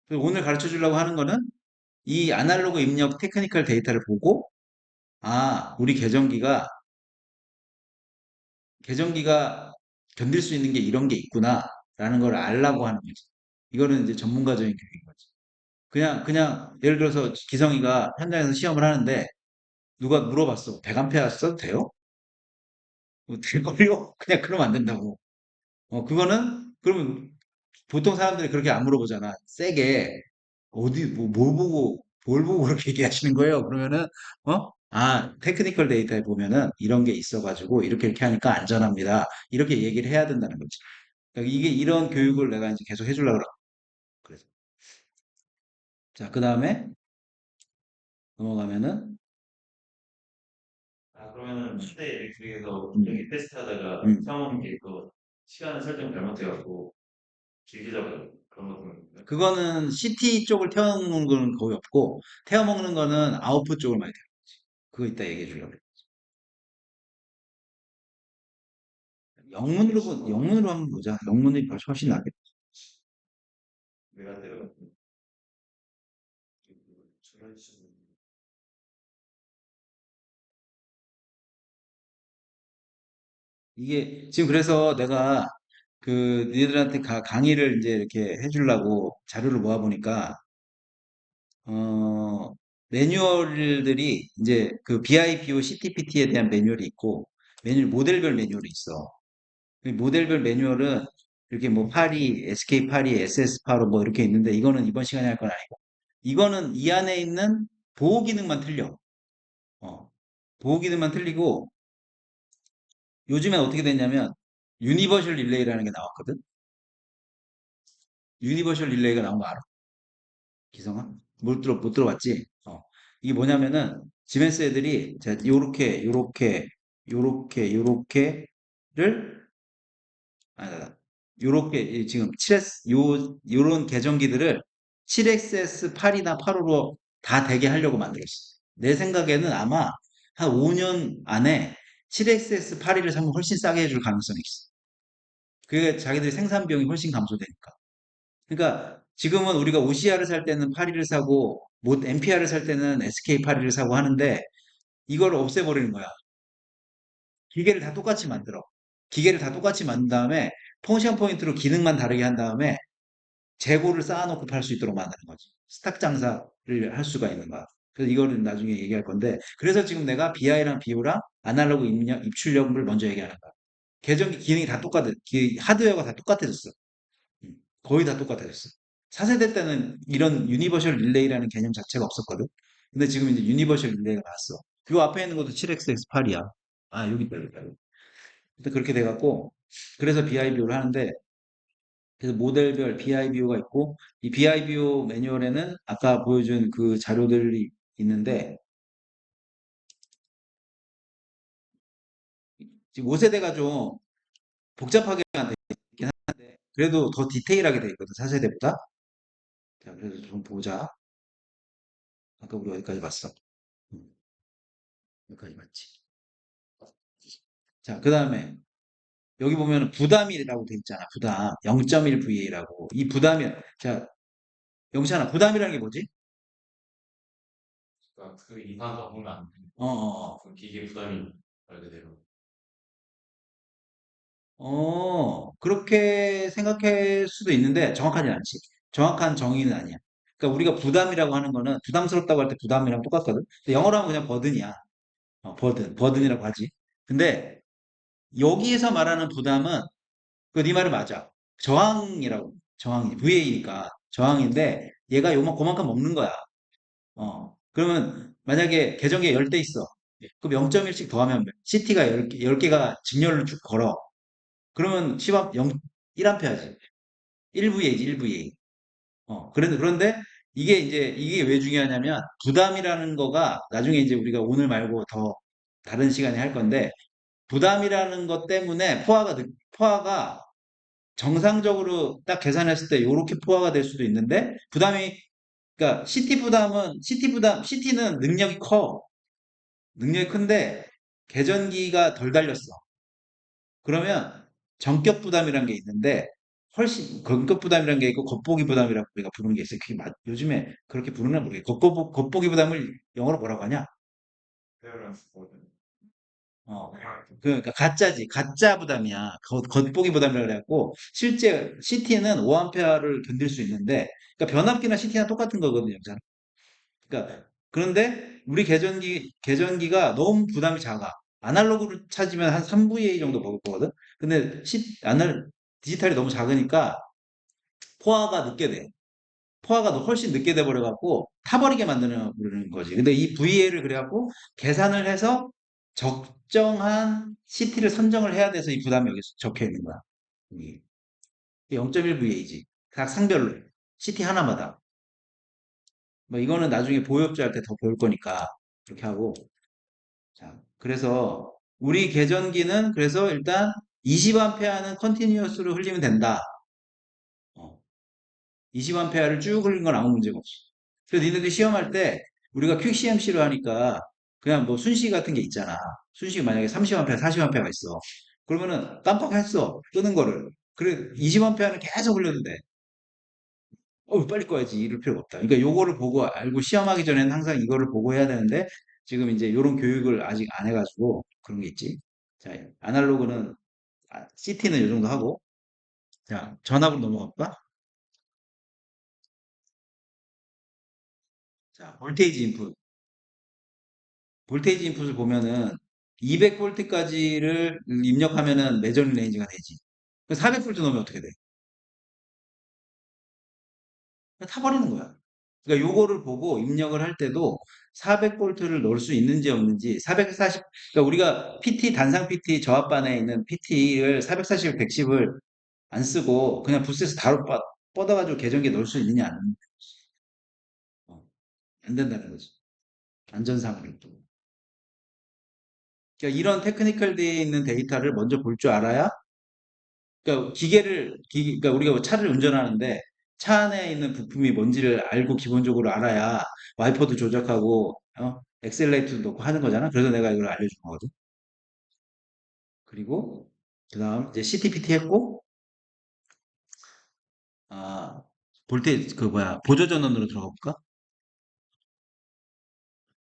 그래서 오늘 가르쳐 주려고 하는 거는 이 아날로그 입력 테크니컬 데이터를 보고 우리 계정기가 견딜 수 있는 게 이런 게 있구나라는 걸 알라고 하는 거지. 이거는 이제 전문가적인 교육인 거지. 그냥 예를 들어서 기성이가 현장에서 시험을 하는데 누가 물어봤어. 100A 써도 돼요? 될걸요? 그냥 그러면 안 된다고. 그러면 보통 사람들이 그렇게 안 물어보잖아. 세게 뭘 보고 그렇게 얘기하시는 거예요? 그러면은 테크니컬 데이터에 보면은 이런 게 있어가지고 이렇게 하니까 안전합니다. 이렇게 얘기를 해야 된다는 거지. 그러니까 이게 이런 교육을 내가 이제 계속 해주려고 그래. 그래서 자, 그 다음에 넘어가면은 그러면은 현대 일렉트릭에서 음, 여기 테스트하다가 음. 처음 게그 시간을 설정 잘못해갖고 길게 잡은 그런 것들 그거는 CT 쪽을 태워먹는 거는 거의 없고 태워먹는 거는 아웃풋 쪽을 많이 태워. 그거 이따 얘기해 주려고 그래. 영문으로 한번 보자. 영문이 훨씬 낫겠다. 내가 때려 이게 지금 그래서 내가 니들한테 강의를 이제 이렇게 해주려고 자료를 모아보니까 어, 매뉴얼들이 이제 그 BIPO CTPT에 대한 매뉴얼이 있고 모델별 매뉴얼이 있어. 그 모델별 매뉴얼은 이렇게 뭐 파리, SK 파리, SS 파로 뭐 이렇게 있는데 이거는 이번 시간에 할 건 아니고 이거는 이 안에 있는 보호 기능만 틀려. 어, 보호 기능만 틀리고 요즘엔 어떻게 됐냐면 유니버셜 릴레이라는 게 나왔거든. 유니버셜 릴레이가 나온 거 알아? 기성아? 못 들어봤지? 이게 뭐냐면은 지멘스 애들이 자, 요렇게를 요렇게 지금 7S 요런 계정기들을 7XS 8이나 8호로 다 되게 하려고 만들었어. 내 생각에는 아마 한 5년 안에 7XS 8위를 사면 훨씬 싸게 해줄 가능성이 있어. 그게 자기들이 생산 비용이 훨씬 감소되니까. 그러니까 지금은 우리가 OCR을 살 때는 8위를 사고, 뭐 MPR을 살 때는 SK 8위를 사고 하는데 이걸 없애버리는 거야. 기계를 다 똑같이 만들어. 기계를 다 똑같이 만든 다음에 펑션 포인트로 기능만 다르게 한 다음에 재고를 쌓아놓고 팔 수 있도록 만드는 거지. 스탁 장사를 할 수가 있는 거야. 그래서 이거는 나중에 얘기할 건데, 그래서 지금 내가 BI랑 BO랑 아날로그 입출력을 먼저 얘기하는 거야. 계정기 기능이 다 똑같아. 하드웨어가 다 똑같아졌어. 음, 거의 다 똑같아졌어. 4세대 때는 이런 유니버셜 릴레이라는 개념 자체가 없었거든. 근데 지금 이제 유니버셜 릴레이가 나왔어. 요 앞에 있는 것도 7XX8이야. 아, 여기 있다, 여기 있다. 일단 그렇게 돼갖고, 그래서 BIBO를 하는데, 그래서 모델별 BIBO가 있고, 이 BIBO 매뉴얼에는 아까 보여준 그 자료들이 있는데, 지금 5세대가 좀 복잡하게 돼 있긴 한데, 그래도 더 디테일하게 돼 있거든, 4세대보다. 자, 그래서 좀 보자. 아까 우리 어디까지 봤어? 음, 여기까지 봤지. 자, 그 다음에, 여기 보면 부담이라고 돼 있잖아, 부담. 0.1VA라고. 이 부담이, 자, 영찬아, 부담이라는 게 뭐지? 그러니까 그 이상 적으면 안 돼. 어, 어, 어. 그 기계 부담이 말 그대로. 그렇게 생각할 수도 있는데 정확하진 않지. 정확한 정의는 아니야. 그러니까 우리가 부담이라고 하는 거는 부담스럽다고 할 때 부담이랑 똑같거든. 근데 영어로 하면 그냥 버든이야. 버든이라고 하지. 근데 여기에서 말하는 부담은 그 네 말이 맞아. 저항이라고. 저항이 VA니까 저항인데 얘가 그만큼 먹는 거야. 그러면 만약에 계정기에 10대 있어. 그럼 0.1씩 더하면 CT가 10개가 직렬로 쭉 걸어. 그러면 10A, 1A지. 1VA지, 1VA. 그런데 이게 왜 중요하냐면, 부담이라는 거가 나중에 이제 우리가 오늘 말고 더 다른 시간에 할 건데, 부담이라는 것 때문에 포화가 정상적으로 딱 계산했을 때 이렇게 포화가 될 수도 있는데, 그러니까 CT는 능력이 커. 능력이 큰데, 계전기가 덜 달렸어. 그러면 전격 부담이라는 게 있는데 훨씬 전격 부담이라는 게 있고 겉보기 부담이라고 우리가 부르는 게 있어요. 요즘에 그렇게 부르나 모르겠어. 겉보기 부담을 영어로 뭐라고 하냐? 페어런스 보든. 어, 그러니까 가짜지. 가짜 부담이야. 겉보기 부담이라고 그래갖고 실제 CT는 5A를 견딜 수 있는데 그러니까 변압기나 CT나 똑같은 거거든요. 그러니까 그런데 우리 계전기가 너무 부담이 작아. 아날로그를 찾으면 한 3VA 정도 먹을 거거든. 근데 디지털이 너무 작으니까 포화가 늦게 돼. 포화가 훨씬 늦게 돼 버려갖고 타버리게 만드는 거지. 근데 이 VA를 그래갖고 계산을 해서 적정한 CT를 선정을 해야 돼서 이 부담이 여기 적혀 있는 거야. 0.1VA지. 각 상별로. CT 하나마다. 뭐 이거는 나중에 보유업자 할 때 더 배울 거니까 그렇게 하고. 자, 그래서 우리 계전기는 그래서 일단 20A는 컨티뉴어스로 흘리면 된다. 20A를 쭉 흘린 건 아무 문제가 없어. 그래서 니네들 시험할 때 우리가 QCMC로 하니까 그냥 뭐 순시 같은 게 있잖아. 순시가 만약에 30A, 40A가 있어. 그러면은 깜빡했어. 끄는 거를. 그래, 20A는 계속 흘려도 돼. 빨리 꺼야지. 이럴 필요가 없다. 그러니까 요거를 보고 알고 시험하기 전에는 항상 이거를 보고 해야 되는데 지금 이제 요런 교육을 아직 안 해가지고 그런 게 있지. 자, 아날로그는 CT는 요 정도 하고 자, 전압으로 넘어갈까? 자, 볼테이지 인풋. 볼테이지 인풋을 보면은 200볼트까지를 입력하면은 매저링 레인지가 되지. 400볼트 넣으면 어떻게 돼? 그냥 타버리는 거야. 그러니까 요거를 보고 입력을 할 때도 400볼트를 넣을 수 있는지 없는지 440, 그러니까 우리가 PT, 단상 PT 저압반에 있는 PT를 440, 110을 안 쓰고 그냥 부스에서 바로 뻗어가지고 계정기에 넣을 수 있느냐 어, 안 된다는 거지. 안전상으로. 그러니까 이런 테크니컬 되어 있는 데이터를 먼저 볼 줄 알아야 그러니까 그러니까 우리가 뭐 차를 운전하는데 차 안에 있는 부품이 뭔지를 알고 기본적으로 알아야 와이퍼도 조작하고, 엑셀레이터도 놓고 하는 거잖아. 그래서 내가 이걸 알려준 거거든. 그리고, 그 다음, 이제 CTPT 했고, 아, 보조 전원으로 들어가 볼까?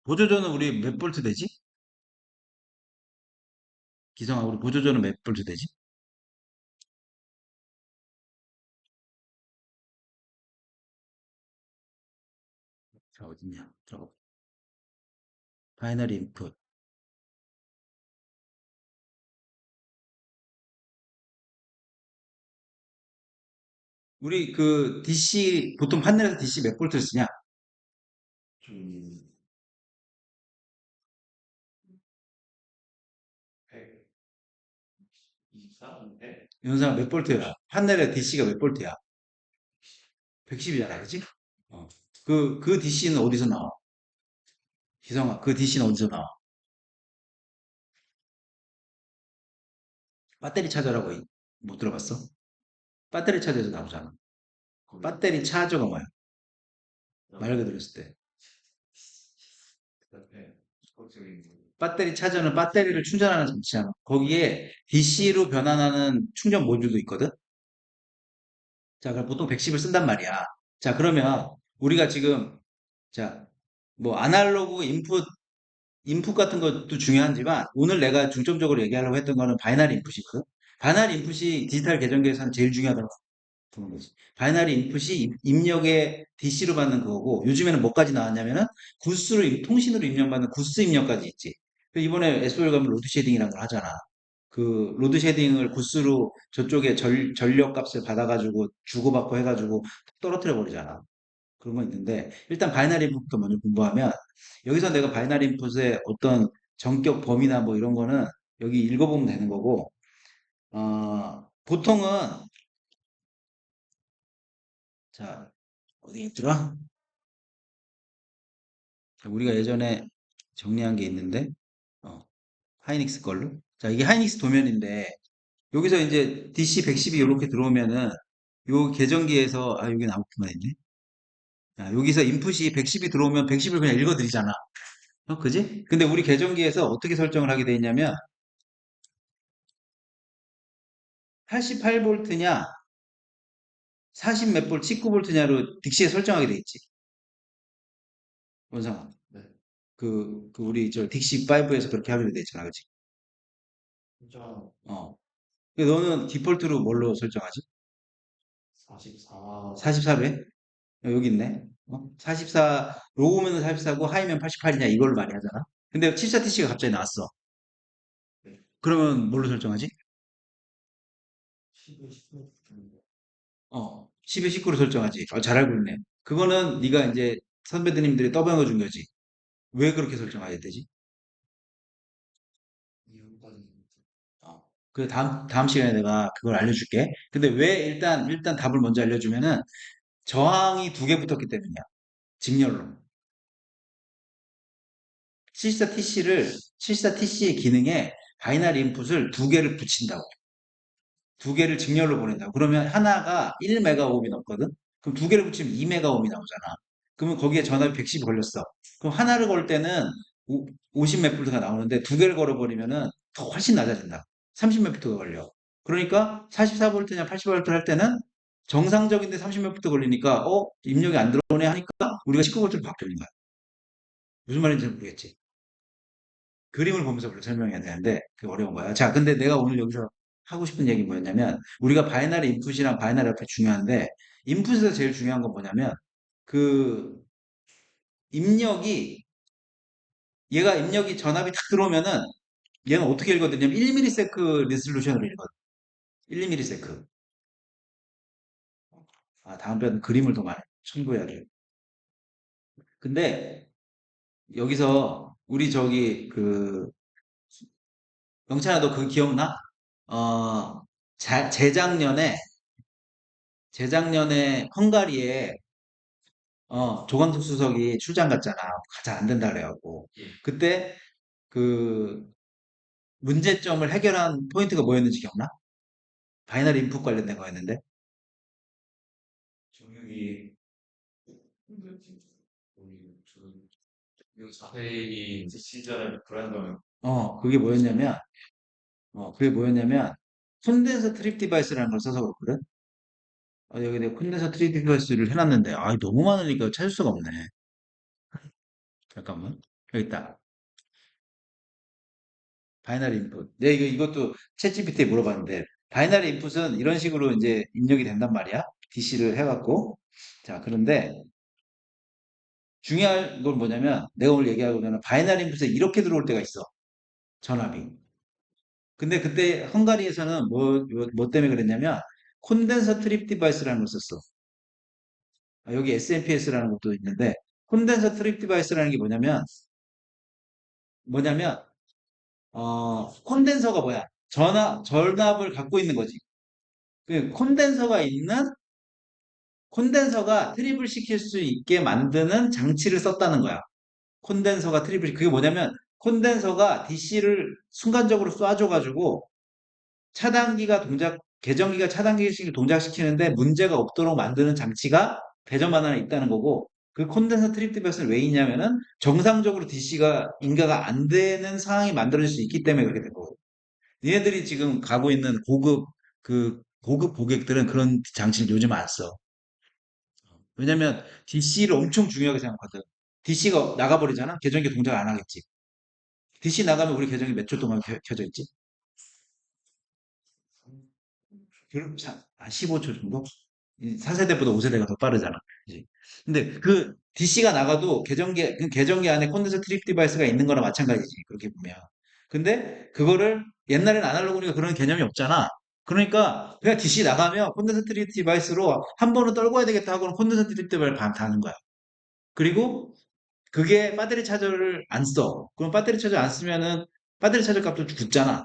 보조 전원 우리 몇 볼트 되지? 기성아, 우리 보조 전원 몇 볼트 되지? 자, 어딨냐? 들어가. 바이너리 인풋. 우리 그 DC, 보통 판넬에서 DC 몇 볼트를 쓰냐? 좀 124? 네? 연상아 몇 볼트야? 판넬에 DC가 몇 볼트야? 110이잖아, 그치? 어. 그 DC는 어디서 나와? 기성아, 그 DC는 어디서 나와? 배터리 차저라고 못 들어봤어? 배터리 차저에서 나오잖아. 거기 배터리 차저가 뭐야? 말 그다음에 그대로 했을 때. 그다음에 적극적인 배터리 차저는 배터리를 충전하는 장치잖아. 거기에 DC로 변환하는 충전 모듈도 있거든? 자, 그럼 보통 110을 쓴단 말이야. 자, 그러면 우리가 지금, 자, 뭐, 아날로그 인풋 같은 것도 중요하지만, 오늘 내가 중점적으로 얘기하려고 했던 거는 바이너리 인풋이거든? 바이너리 인풋이 디지털 계정계에서는 제일 중요하다고 보는 거지. 바이너리 인풋이 입력에 DC로 받는 그거고, 요즘에는 뭐까지 나왔냐면은, 통신으로 입력받는 구스 입력까지 있지. 이번에 SOL 가면 로드 쉐딩이라는 걸 하잖아. 그 로드 쉐딩을 구스로 저쪽에 전력 값을 받아가지고 주고받고 해가지고 떨어뜨려 버리잖아. 그런 거 있는데 일단 바이너리 인풋부터 먼저 공부하면 여기서 내가 바이너리 인풋의 어떤 전격 범위나 뭐 이런 거는 여기 읽어보면 되는 거고 보통은 자 어디 있더라? 자, 우리가 예전에 정리한 게 있는데 어, 하이닉스 걸로 자 이게 하이닉스 도면인데 여기서 이제 DC 110이 이렇게 들어오면은 요 계정기에서 여기 아웃풋만 있네. 여기서 인풋이 110이 들어오면 110을 그냥 읽어드리잖아. 그지? 근데 우리 계정기에서 어떻게 설정을 하게 돼 있냐면 88V냐 40 몇 볼트 19V냐로 딕시에 설정하게 돼 있지. 원상아. 네. 그 우리 저 딕시5에서 그렇게 하게 돼 있잖아. 그지? 진짜 어. 근데 너는 디폴트로 뭘로 설정하지? 44 44로 해? 여기 있네. 44, 로우면 44고 하이면 88이냐 이걸로 많이 하잖아. 근데 74TC가 갑자기 나왔어. 네. 그러면 뭘로 설정하지? 10을 10을 주는데 10에 19로 설정하지. 잘 알고 있네. 그거는 네가 이제 선배님들이 떠병어 준 거지. 왜 그렇게 설정해야 되지? 이후까지 그 다음 시간에 내가 그걸 알려줄게. 근데 왜 일단 답을 먼저 알려주면은 저항이 두 개 붙었기 때문이야. 직렬로. 74TC의 기능에 바이너리 인풋을 두 개를 붙인다고. 두 개를 직렬로 보낸다고. 그러면 하나가 1메가옴이 넘거든? 그럼 두 개를 붙이면 2메가옴이 나오잖아. 그러면 거기에 전압이 110이 걸렸어. 그럼 하나를 걸 때는 50 몇 볼트가 나오는데 두 개를 걸어버리면은 더 훨씬 낮아진다. 30 몇 볼트가 걸려. 그러니까 44볼트냐 80볼트 할 때는 정상적인데 30 몇 볼트 걸리니까 입력이 안 들어오네 하니까 우리가 19볼트로 바뀌는 거야. 무슨 말인지 잘 모르겠지. 그림을 보면서 그걸 설명해야 되는데 그게 어려운 거야. 자, 근데 내가 오늘 여기서 하고 싶은 얘기 뭐였냐면 우리가 바이너리 인풋이랑 바이너리 아웃풋 중요한데 인풋에서 제일 중요한 건 뭐냐면 그 입력이 얘가 입력이 전압이 탁 들어오면은 얘는 어떻게 읽거든요? 1ms 리솔루션으로 읽거든. 1ms. 다음번엔 그림을 더 많이 첨부해야 돼. 근데 여기서 우리 저기 영찬아 너 그 기억나? 어, 재작년에 헝가리에 조광석 수석이 출장 갔잖아. 가자 안 된다 그래갖고. 그때 그 문제점을 해결한 포인트가 뭐였는지 기억나? 바이너리 인풋 관련된 거였는데. 여기 이거 자세히 시절에 브랜드는 그게 뭐였냐면, 콘덴서 트립 디바이스라는 걸 써서 그렇거든? 여기 내가 콘덴서 트립 디바이스를 해놨는데, 너무 많으니까 찾을 수가 없네. 잠깐만. 여기 있다. 바이너리 인풋. 이것도 챗GPT에 물어봤는데, 바이너리 인풋은 이런 식으로 이제 입력이 된단 말이야. DC를 해갖고. 자, 그런데 중요한 건 뭐냐면, 내가 오늘 얘기하고는 바이너리 인풋에 이렇게 들어올 때가 있어. 전압이. 근데 그때 헝가리에서는 뭐 때문에 그랬냐면, 콘덴서 트립 디바이스라는 걸 썼어. 여기 SMPS라는 것도 있는데, 콘덴서 트립 디바이스라는 게 뭐냐면, 콘덴서가 뭐야? 전압을 갖고 있는 거지. 그 콘덴서가 트립을 시킬 수 있게 만드는 장치를 썼다는 거야. 콘덴서가 트립을, 그게 뭐냐면, 콘덴서가 DC를 순간적으로 쏴줘가지고, 계전기가 차단기를 동작시키는데 문제가 없도록 만드는 장치가 배전만 하나 있다는 거고, 그 콘덴서 트립 디바이스는 왜 있냐면은, 정상적으로 DC가 인가가 안 되는 상황이 만들어질 수 있기 때문에 그렇게 된 거고. 니네들이 지금 가고 있는 고급 고객들은 그런 장치를 요즘 안 써. 왜냐면 DC를 엄청 중요하게 생각하거든. DC가 나가버리잖아? 계정기 동작 안 하겠지. DC 나가면 우리 계정이 몇 초 동안 켜져 있지? 한 15초 정도? 4세대보다 5세대가 더 빠르잖아. 그지? 근데 그 DC가 나가도 그 계정기 안에 콘덴서 트립 디바이스가 있는 거나 마찬가지지. 그렇게 보면. 근데 그거를 옛날에는 아날로그니까 그런 개념이 없잖아. 그러니까 그냥 DC 나가면 콘덴서 트립 디바이스로 한 번은 떨궈야 되겠다 하고는 콘덴서 트립 디바이스를 다는 거야. 그리고 그게 배터리 차저를 안 써. 그럼 배터리 차저 안 쓰면은 배터리 차저 값도 붙잖아.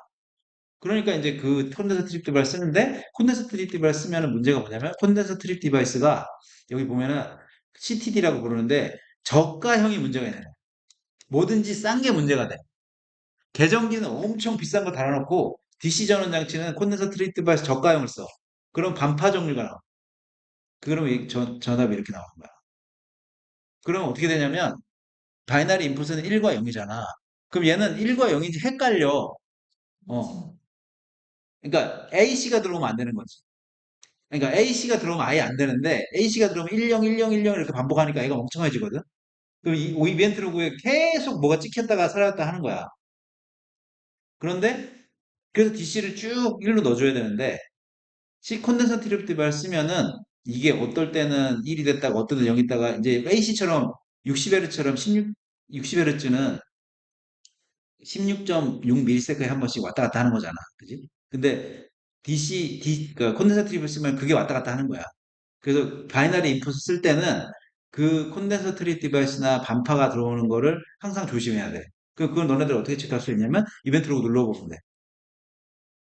그러니까 이제 그 콘덴서 트립 디바이스 쓰는데 콘덴서 트립 디바이스 쓰면은 문제가 뭐냐면 콘덴서 트립 디바이스가 여기 보면은 CTD라고 부르는데 저가형이 문제가 있는 거야. 뭐든지 싼 게 문제가 돼. 계정기는 엄청 비싼 거 달아놓고 DC 전원 장치는 콘덴서 트립 디바이스 저가형을 써. 그럼 반파 정류가 나와. 그러면 전압이 이렇게 나오는 거야. 그러면 어떻게 되냐면 바이너리 인풋은 1과 0이잖아. 그럼 얘는 1과 0인지 헷갈려. 어. 그러니까 AC가 들어오면 안 되는 거지. 그러니까 A씨가 들어오면 아예 안 되는데 A씨가 들어오면 10, 10, 10 이렇게 반복하니까 애가 멍청해지거든. 그럼 이 이벤트 로그에 계속 뭐가 찍혔다가 사라졌다 하는 거야. 그런데 그래서 DC를 쭉 1로 넣어줘야 되는데 C 콘덴서 트립 디바이스 쓰면은 이게 어떨 때는 1이 됐다가 어떨 때는 0이 있다가 이제 AC처럼 60Hz처럼 60Hz는 16.6ms 한 번씩 왔다 갔다 하는 거잖아. 그지? 근데 그러니까 콘덴서 트립을 쓰면 그게 왔다 갔다 하는 거야. 그래서 바이너리 인풋을 쓸 때는 그 콘덴서 트립 디바이스나 반파가 들어오는 거를 항상 조심해야 돼. 그걸 너네들 어떻게 체크할 수 있냐면 이벤트 로그 눌러보면 돼.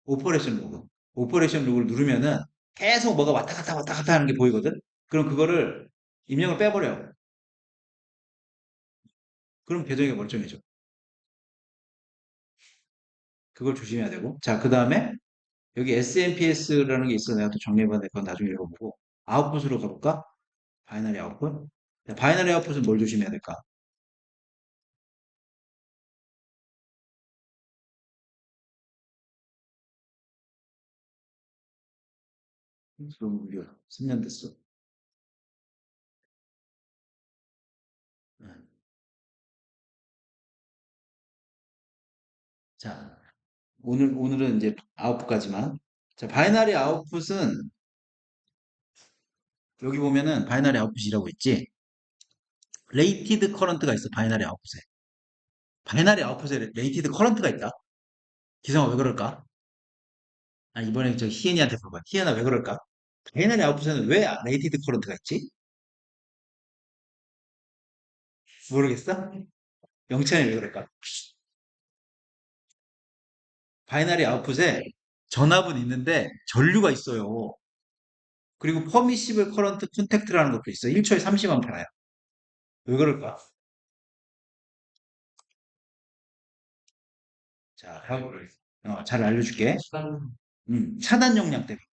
오퍼레이션 로그. 오퍼레이션 로그를 누르면은 계속 뭐가 왔다 갔다 하는 게 보이거든? 그럼 그거를 입력을 빼버려. 그럼 계정이 멀쩡해져. 그걸 조심해야 되고. 자, 그 다음에 여기 SMPS라는 게 있어. 내가 또 정리해봤는데 그건 나중에 읽어보고. 아웃풋으로 가볼까? 바이너리 아웃풋. 자, 바이너리 아웃풋은 뭘 조심해야 될까? 그럼 우리가 3년 됐어. 응. 자, 오늘은 이제 아웃풋까지만. 자, 바이너리 아웃풋은 여기 보면은 바이너리 아웃풋이라고 있지. 레이티드 커런트가 있어. 바이너리 아웃풋에. 바이너리 아웃풋에 레이티드 커런트가 있다. 기성아 왜 그럴까? 이번에 저 희연이한테 물어봐. 희연아 왜 그럴까? 바이너리 아웃풋에는 왜 레이티드 커런트가 있지? 모르겠어? 영찬이 왜 그럴까? 바이너리 아웃풋에 전압은 있는데 전류가 있어요. 그리고 퍼미시블 커런트 콘택트라는 것도 있어. 1초에 30A. 왜 그럴까? 자, 잘 알려줄게. 차단 용량 때문에.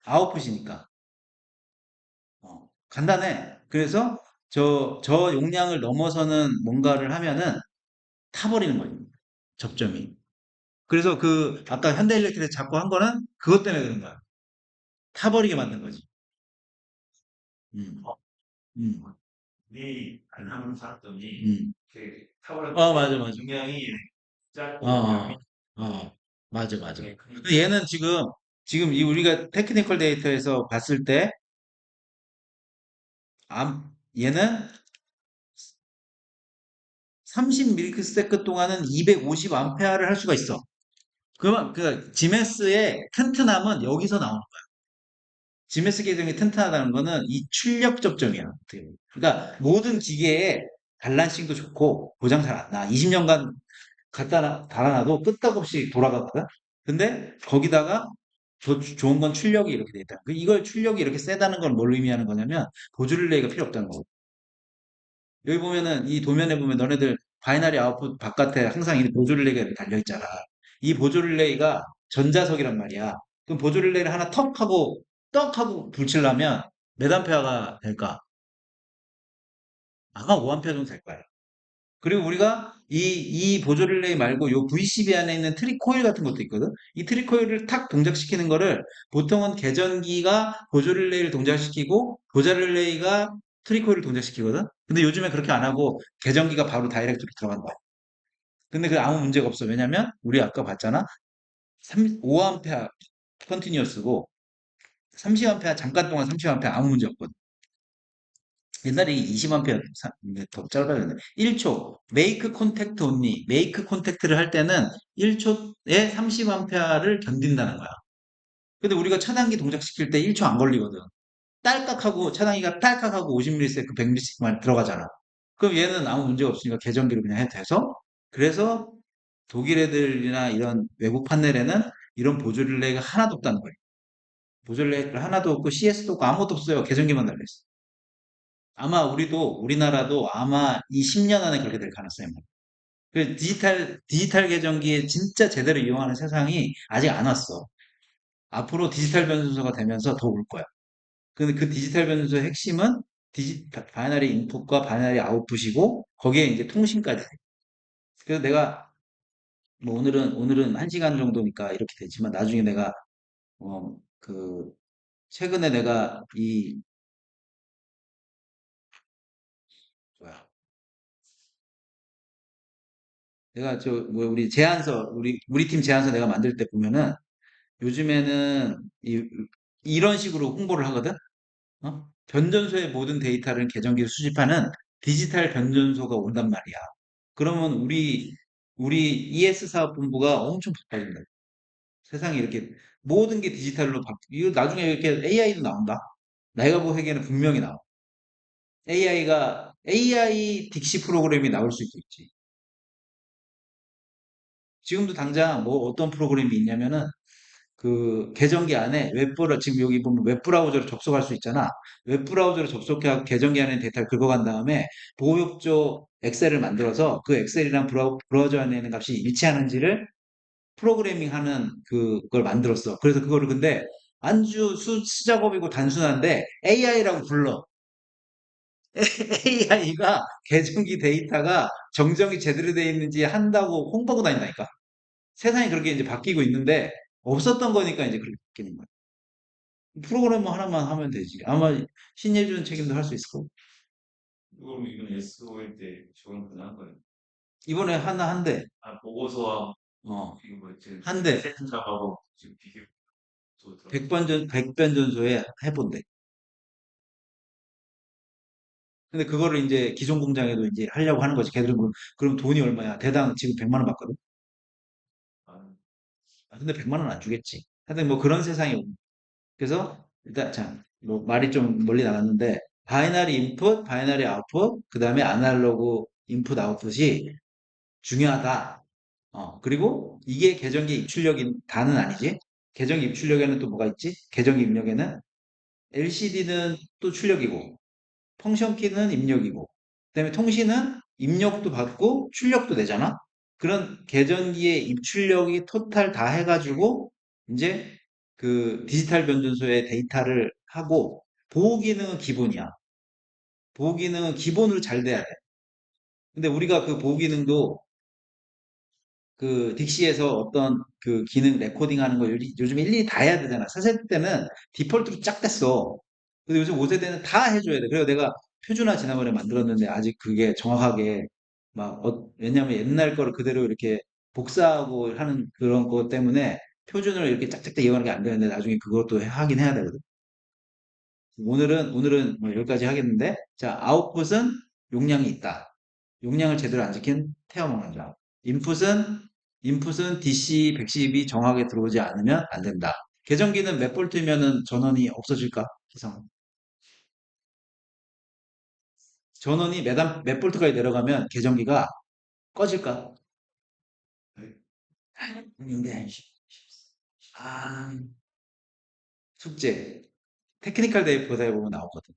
아웃풋이니까. 간단해. 그래서 저 용량을 넘어서는 뭔가를 하면은 타버리는 거예요. 접점이. 그래서 그 아까 현대일렉트릭 자꾸 한 거는 그것 때문에 그런 거야. 타버리게 만든 거지. 음, 음, 안 하면 살았더니 음. 타버렸는데 맞아, 맞아. 중량이 어, 짧고 어, 맞아, 맞아. 근데 얘는 지금 이 우리가 테크니컬 데이터에서 봤을 때, 얘는 30 밀리세컨드 동안은 250 암페어를 할 수가 있어. 그러면 그 지메스의 튼튼함은 여기서 나오는 거야. 지메스 계정이 튼튼하다는 거는 이 출력 접점이야. 어떻게 보면. 그러니까 모든 기계의 밸런싱도 좋고 고장 잘 안 나. 20년간 달아놔도 끄떡없이 돌아가거든. 근데 거기다가 더 좋은 건 출력이 이렇게 돼 있다. 이걸 출력이 이렇게 세다는 건 뭘 의미하는 거냐면 보조 릴레이가 필요 없다는 거고. 여기 보면은 이 도면에 보면 너네들 바이너리 아웃풋 바깥에 항상 이 보조 릴레이가 이렇게 달려 있잖아. 이 보조 릴레이가 전자석이란 말이야. 그럼 보조 릴레이를 하나 턱 하고 떡 하고 불치려면 몇 암페어가 될까? 아마 5암페어 정도 될 거야. 그리고 우리가 이 보조 릴레이 말고 요 VCB 안에 있는 트리 코일 같은 것도 있거든. 이 트리 코일을 탁 동작시키는 거를 보통은 계전기가 보조 릴레이를 동작시키고 보조 릴레이가 트리 코일을 동작시키거든. 근데 요즘에 그렇게 안 하고 계전기가 바로 다이렉트로 들어간다. 근데 그 아무 문제가 없어. 왜냐면 우리 아까 봤잖아. 5암페어 컨티뉴어스고 30암페어 잠깐 동안 30암페어 아무 문제 없거든. 옛날에 20암페어 더 짧아졌네. 1초 메이크 콘택트 온리 메이크 콘택트를 할 때는 1초에 30암페어를 견딘다는 거야. 근데 우리가 차단기 동작시킬 때 1초 안 걸리거든. 딸깍하고 차단기가 딸깍하고 50ms, 100ms만 들어가잖아. 그럼 얘는 아무 문제가 없으니까 계전기로 그냥 해도 돼서 그래서 독일 애들이나 이런 외국 판넬에는 이런 보조 릴레이가 하나도 없다는 거예요. 보조 릴레이가 하나도 없고 CS도 없고 아무것도 없어요. 계전기만 달려있어. 아마 우리나라도 아마 이 10년 안에 그렇게 될 가능성이 많아요. 그 디지털 계정기에 진짜 제대로 이용하는 세상이 아직 안 왔어. 앞으로 디지털 변순서가 되면서 더 올 거야. 근데 그 디지털 변순서의 핵심은 바이너리 인풋과 바이너리 아웃풋이고 거기에 이제 통신까지. 그래서 내가 뭐 오늘은 1시간 정도니까 이렇게 되지만 나중에 내가 그 최근에 내가 이 뭐야 내가 저 뭐 우리 팀 제안서 내가 만들 때 보면은 요즘에는 이런 식으로 홍보를 하거든. 변전소의 모든 데이터를 계정기로 수집하는 디지털 변전소가 온단 말이야. 그러면 우리 ES 사업본부가 엄청 바빠진다. 세상이 이렇게 모든 게 디지털로 이거 나중에 이렇게 AI도 나온다. 내가 보기에는 분명히 나와. AI 딕시 프로그램이 나올 수도 있지. 지금도 당장 뭐 어떤 프로그램이 있냐면은 그 계정기 안에 지금 여기 보면 웹브라우저로 접속할 수 있잖아. 웹브라우저로 접속해서 계정기 안에 데이터를 긁어간 다음에 보호역조 엑셀을 만들어서 그 엑셀이랑 브라우저 안에 있는 값이 일치하는지를 프로그래밍하는 그걸 만들었어. 그래서 그거를 근데 아주 수작업이고 단순한데 AI라고 불러. AI가 계정기 데이터가 정정이 제대로 되어 있는지 한다고 홍보하고 다닌다니까. 세상이 그렇게 이제 바뀌고 있는데 없었던 거니까 이제 그렇게 바뀌는 거야. 프로그램 하나만 하면 되지. 아마 신예준 책임도 할 수 있을 거고. 그럼 이건 SO일 때 적용 가능한 거예요. 이번에 하나 한대. 보고서와 어, 이거 뭐 지금 한대. 세팅작하고 지금 비교 또 들어. 백변전소에 해본대. 근데 그거를 이제 기존 공장에도 이제 하려고 하는 거지. 걔들은 그럼 돈이 얼마야? 대당 지금 100만 원 받거든. 아, 근데 100만 원 안 주겠지. 하여튼 뭐 그런 세상이 오고. 그래서 일단 자, 뭐 말이 좀 멀리 나갔는데 바이너리 인풋, 바이너리 아웃풋, 그다음에 아날로그 인풋 아웃풋이 중요하다. 그리고 이게 계정기 입출력이 다는 아니지. 계정기 입출력에는 또 뭐가 있지? 계정기 입력에는 LCD는 또 출력이고 펑션 키는 입력이고 그다음에 통신은 입력도 받고 출력도 되잖아. 그런 계전기의 입출력이 토탈 다 해가지고 이제 그 디지털 변준소에 데이터를 하고 보호 기능은 기본이야. 보호 기능은 기본으로 잘 돼야 돼. 근데 우리가 그 보호 기능도 그 딕시에서 어떤 그 기능 레코딩 하는 거 요즘 일일이 다 해야 되잖아. 4세대 때는 디폴트로 쫙 됐어. 근데 요즘 5세대는 다 해줘야 돼. 그래서 내가 표준화 지난번에 만들었는데 아직 그게 정확하게 막, 왜냐면 옛날 거를 그대로 이렇게 복사하고 하는 그런 것 때문에 표준으로 이렇게 짝짝짝 이어가는 게 안 되는데 나중에 그것도 하긴 해야 되거든. 오늘은 뭐 여기까지 하겠는데, 자, 아웃풋은 용량이 있다. 용량을 제대로 안 지킨 태워 먹는다. 인풋은 DC 110이 정확하게 들어오지 않으면 안 된다. 계정기는 몇 볼트면은 전원이 없어질까? 기성. 전원이 몇 볼트까지 내려가면 계정기가 꺼질까? 근데 아, 숙제. 테크니컬 데이터에 보면 나오거든.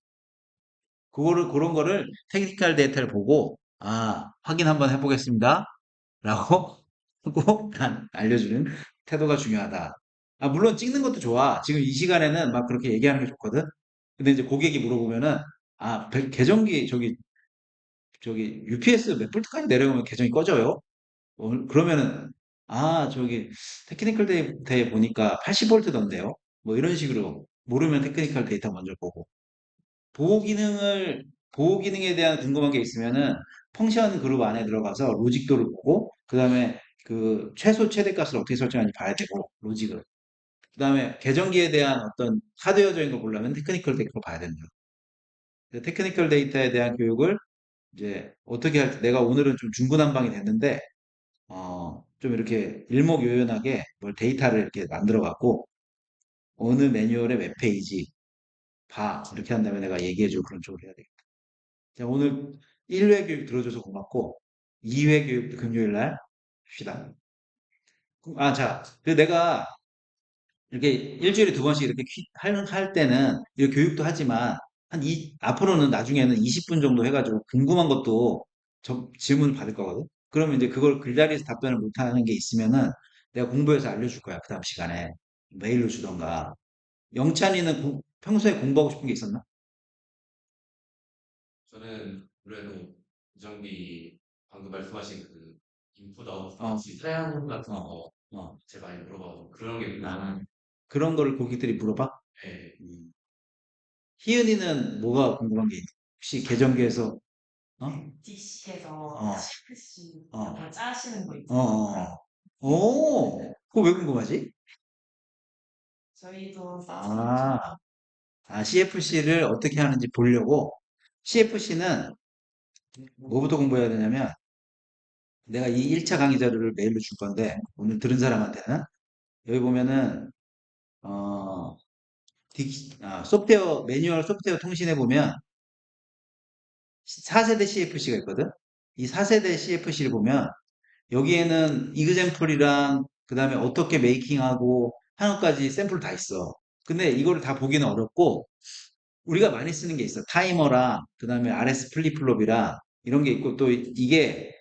그런 거를 테크니컬 데이터를 보고, 확인 한번 해보겠습니다. 라고 하고 난 알려주는 태도가 중요하다. 물론 찍는 것도 좋아. 지금 이 시간에는 막 그렇게 얘기하는 게 좋거든. 근데 이제 고객이 물어보면은, 계정기, UPS 몇 볼트까지 내려오면 계정이 꺼져요? 그러면은, 저기, 테크니컬 데이터에 보니까 80볼트던데요? 뭐 이런 식으로 모르면 테크니컬 데이터 먼저 보고. 보호 기능에 대한 궁금한 게 있으면은 펑션 그룹 안에 들어가서 로직도를 보고, 그 다음에 그 최소 최대값을 어떻게 설정하는지 봐야 되고, 로직을. 그 다음에 계정기에 대한 어떤 하드웨어적인 걸 보려면 테크니컬 데이터를 봐야 된다. 테크니컬 데이터에 대한 교육을 이제 어떻게 할지, 내가 오늘은 좀 중구난방이 됐는데, 좀 이렇게 일목요연하게 뭘 데이터를 이렇게 만들어 갖고, 어느 매뉴얼의 웹페이지 봐. 이렇게 한 다음에 내가 얘기해주고 그런 쪽으로 해야 되겠다. 자, 오늘 1회 교육 들어줘서 고맙고, 2회 교육도 금요일 날 합시다. 자, 내가 이렇게 일주일에 두 번씩 이렇게 할 때는 이렇게 교육도 하지만, 앞으로는 나중에는 20분 정도 해가지고 궁금한 것도 질문을 받을 거거든? 그러면 이제 그걸 그 자리에서 답변을 못하는 게 있으면은 내가 공부해서 알려줄 거야. 그 다음 시간에. 메일로 주던가. 영찬이는 평소에 공부하고 싶은 게 있었나? 저는 그래도 무전기 방금 말씀하신 그 인풋 아웃풋 어, 같이 사양 같은 어, 거 어. 제가 많이 물어봐서 그런 게 아, 궁금해요. 그런 거를 고객들이 물어봐? 네. 음. 희은이는 뭐가 궁금한 게 있지? 혹시 계정기에서, DC에서 어, CFC 어, 약간 짜시는 거 어, 있잖아요. 그거 왜 궁금하지? 저희도 아, 세팅해서 CFC를 어떻게 하는지 보려고. CFC는 뭐부터 공부해야 되냐면, 내가 이 1차 강의 자료를 메일로 줄 건데, 오늘 들은 사람한테는, 여기 보면은, 어, 매뉴얼 소프트웨어 통신에 보면, 4세대 CFC가 있거든? 이 4세대 CFC를 보면, 여기에는 이그젠플이랑 그 다음에 어떻게 메이킹하고 하는 것까지 샘플 다 있어. 근데 이거를 다 보기는 어렵고 우리가 많이 쓰는 게 있어. 타이머랑 그 다음에 RS 플립플롭이랑 이런 게 있고 또 이게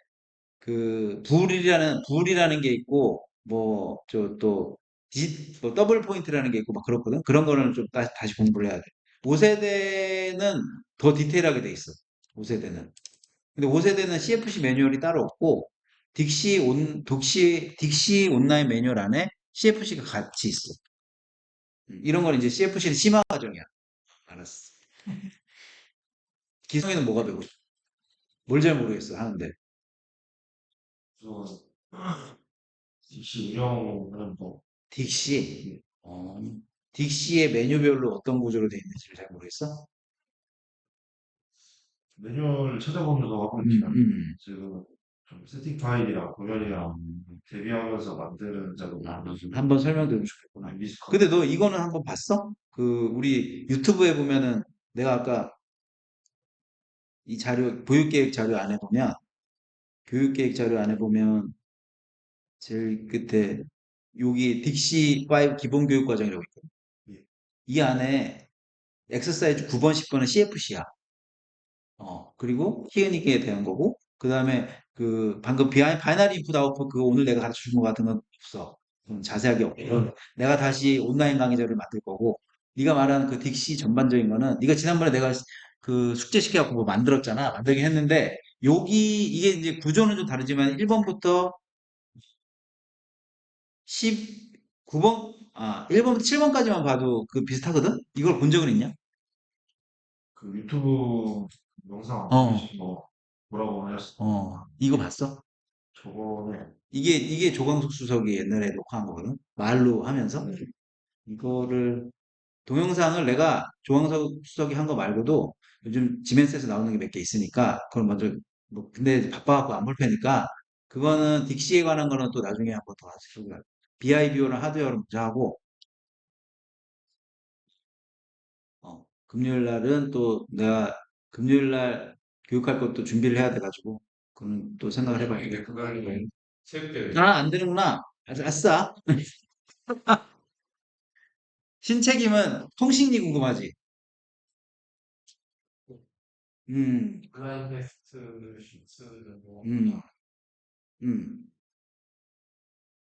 그 불이라는 게 있고 뭐 저 또 뭐 더블 포인트라는 게 있고 막 그렇거든. 그런 거는 좀 다시 공부를 해야 돼. 5세대는 더 디테일하게 돼 있어. 5세대는. 근데 5세대는 CFC 매뉴얼이 따로 없고 딕시 온라인 매뉴얼 안에 CFC가 같이 있어. 이런 건 이제 CFC는 심화 과정이야. 알았어. 기성이는 뭐가 배우고 싶어? 뭘 잘 모르겠어 하는데. 저 DC 운영하는 거 딕시. 딕시의 메뉴별로 어떤 구조로 되어 있는지를 잘 모르겠어? 매뉴얼 찾아보면서 하고 음, 있지만 음. 지금 좀 세팅 파일이랑 공연이랑 음. 대비하면서 만드는 작업을 한번 설명드리면 좋겠구나. 미스컷 근데 너 이거는 한번 봤어? 우리 유튜브에 보면은 내가 아까 이 보육계획 자료 안에 보면 교육계획 자료 안에 보면 제일 끝에 여기 딕시5 기본교육과정이라고 있거든. 예. 이 안에 엑서사이즈 9번, 10번은 CFC야. 그리고 희은이에 대한 거고, 그 다음에 그 방금 바이너리 인풋 아웃풋 그거 오늘 내가 가르쳐 준 거 같은 건 없어. 좀 자세하게 없고 내가 다시 온라인 강의자를 만들 거고 네가 말하는 그 딕시 전반적인 거는 네가 지난번에 내가 그 숙제 시켜갖고 뭐 만들었잖아. 만들긴 했는데 여기 이게 이제 구조는 좀 다르지만 1번부터 19번 1번부터 7번까지만 봐도 그 비슷하거든? 이걸 본 적은 있냐? 그 유튜브 영상 어, 뭐라고 하셨어? 이거 봤어? 저거는 이게 조광석 수석이 옛날에 녹화한 거거든? 말로 하면서. 이거를, 동영상을 내가 조광석 수석이 한 거 말고도 요즘 지멘스에서 나오는 게 몇 개 있으니까, 그걸 먼저, 뭐, 근데 바빠갖고 안 볼 테니까, 그거는 딕시에 관한 거는 또 나중에 한번 더 하시고, BIBO랑 하드웨어를 먼저 하고, 금요일 날은 또 내가 금요일 날 교육할 것도 준비를 해야 돼가지고, 그건 또 생각을 해봐야 이게 돼. 그거는 체육대회. 안 되는구나. 아싸. 신책임은 통신이 궁금하지? 음, 온라인 테스트, 슈트, 뭐, 음, 음.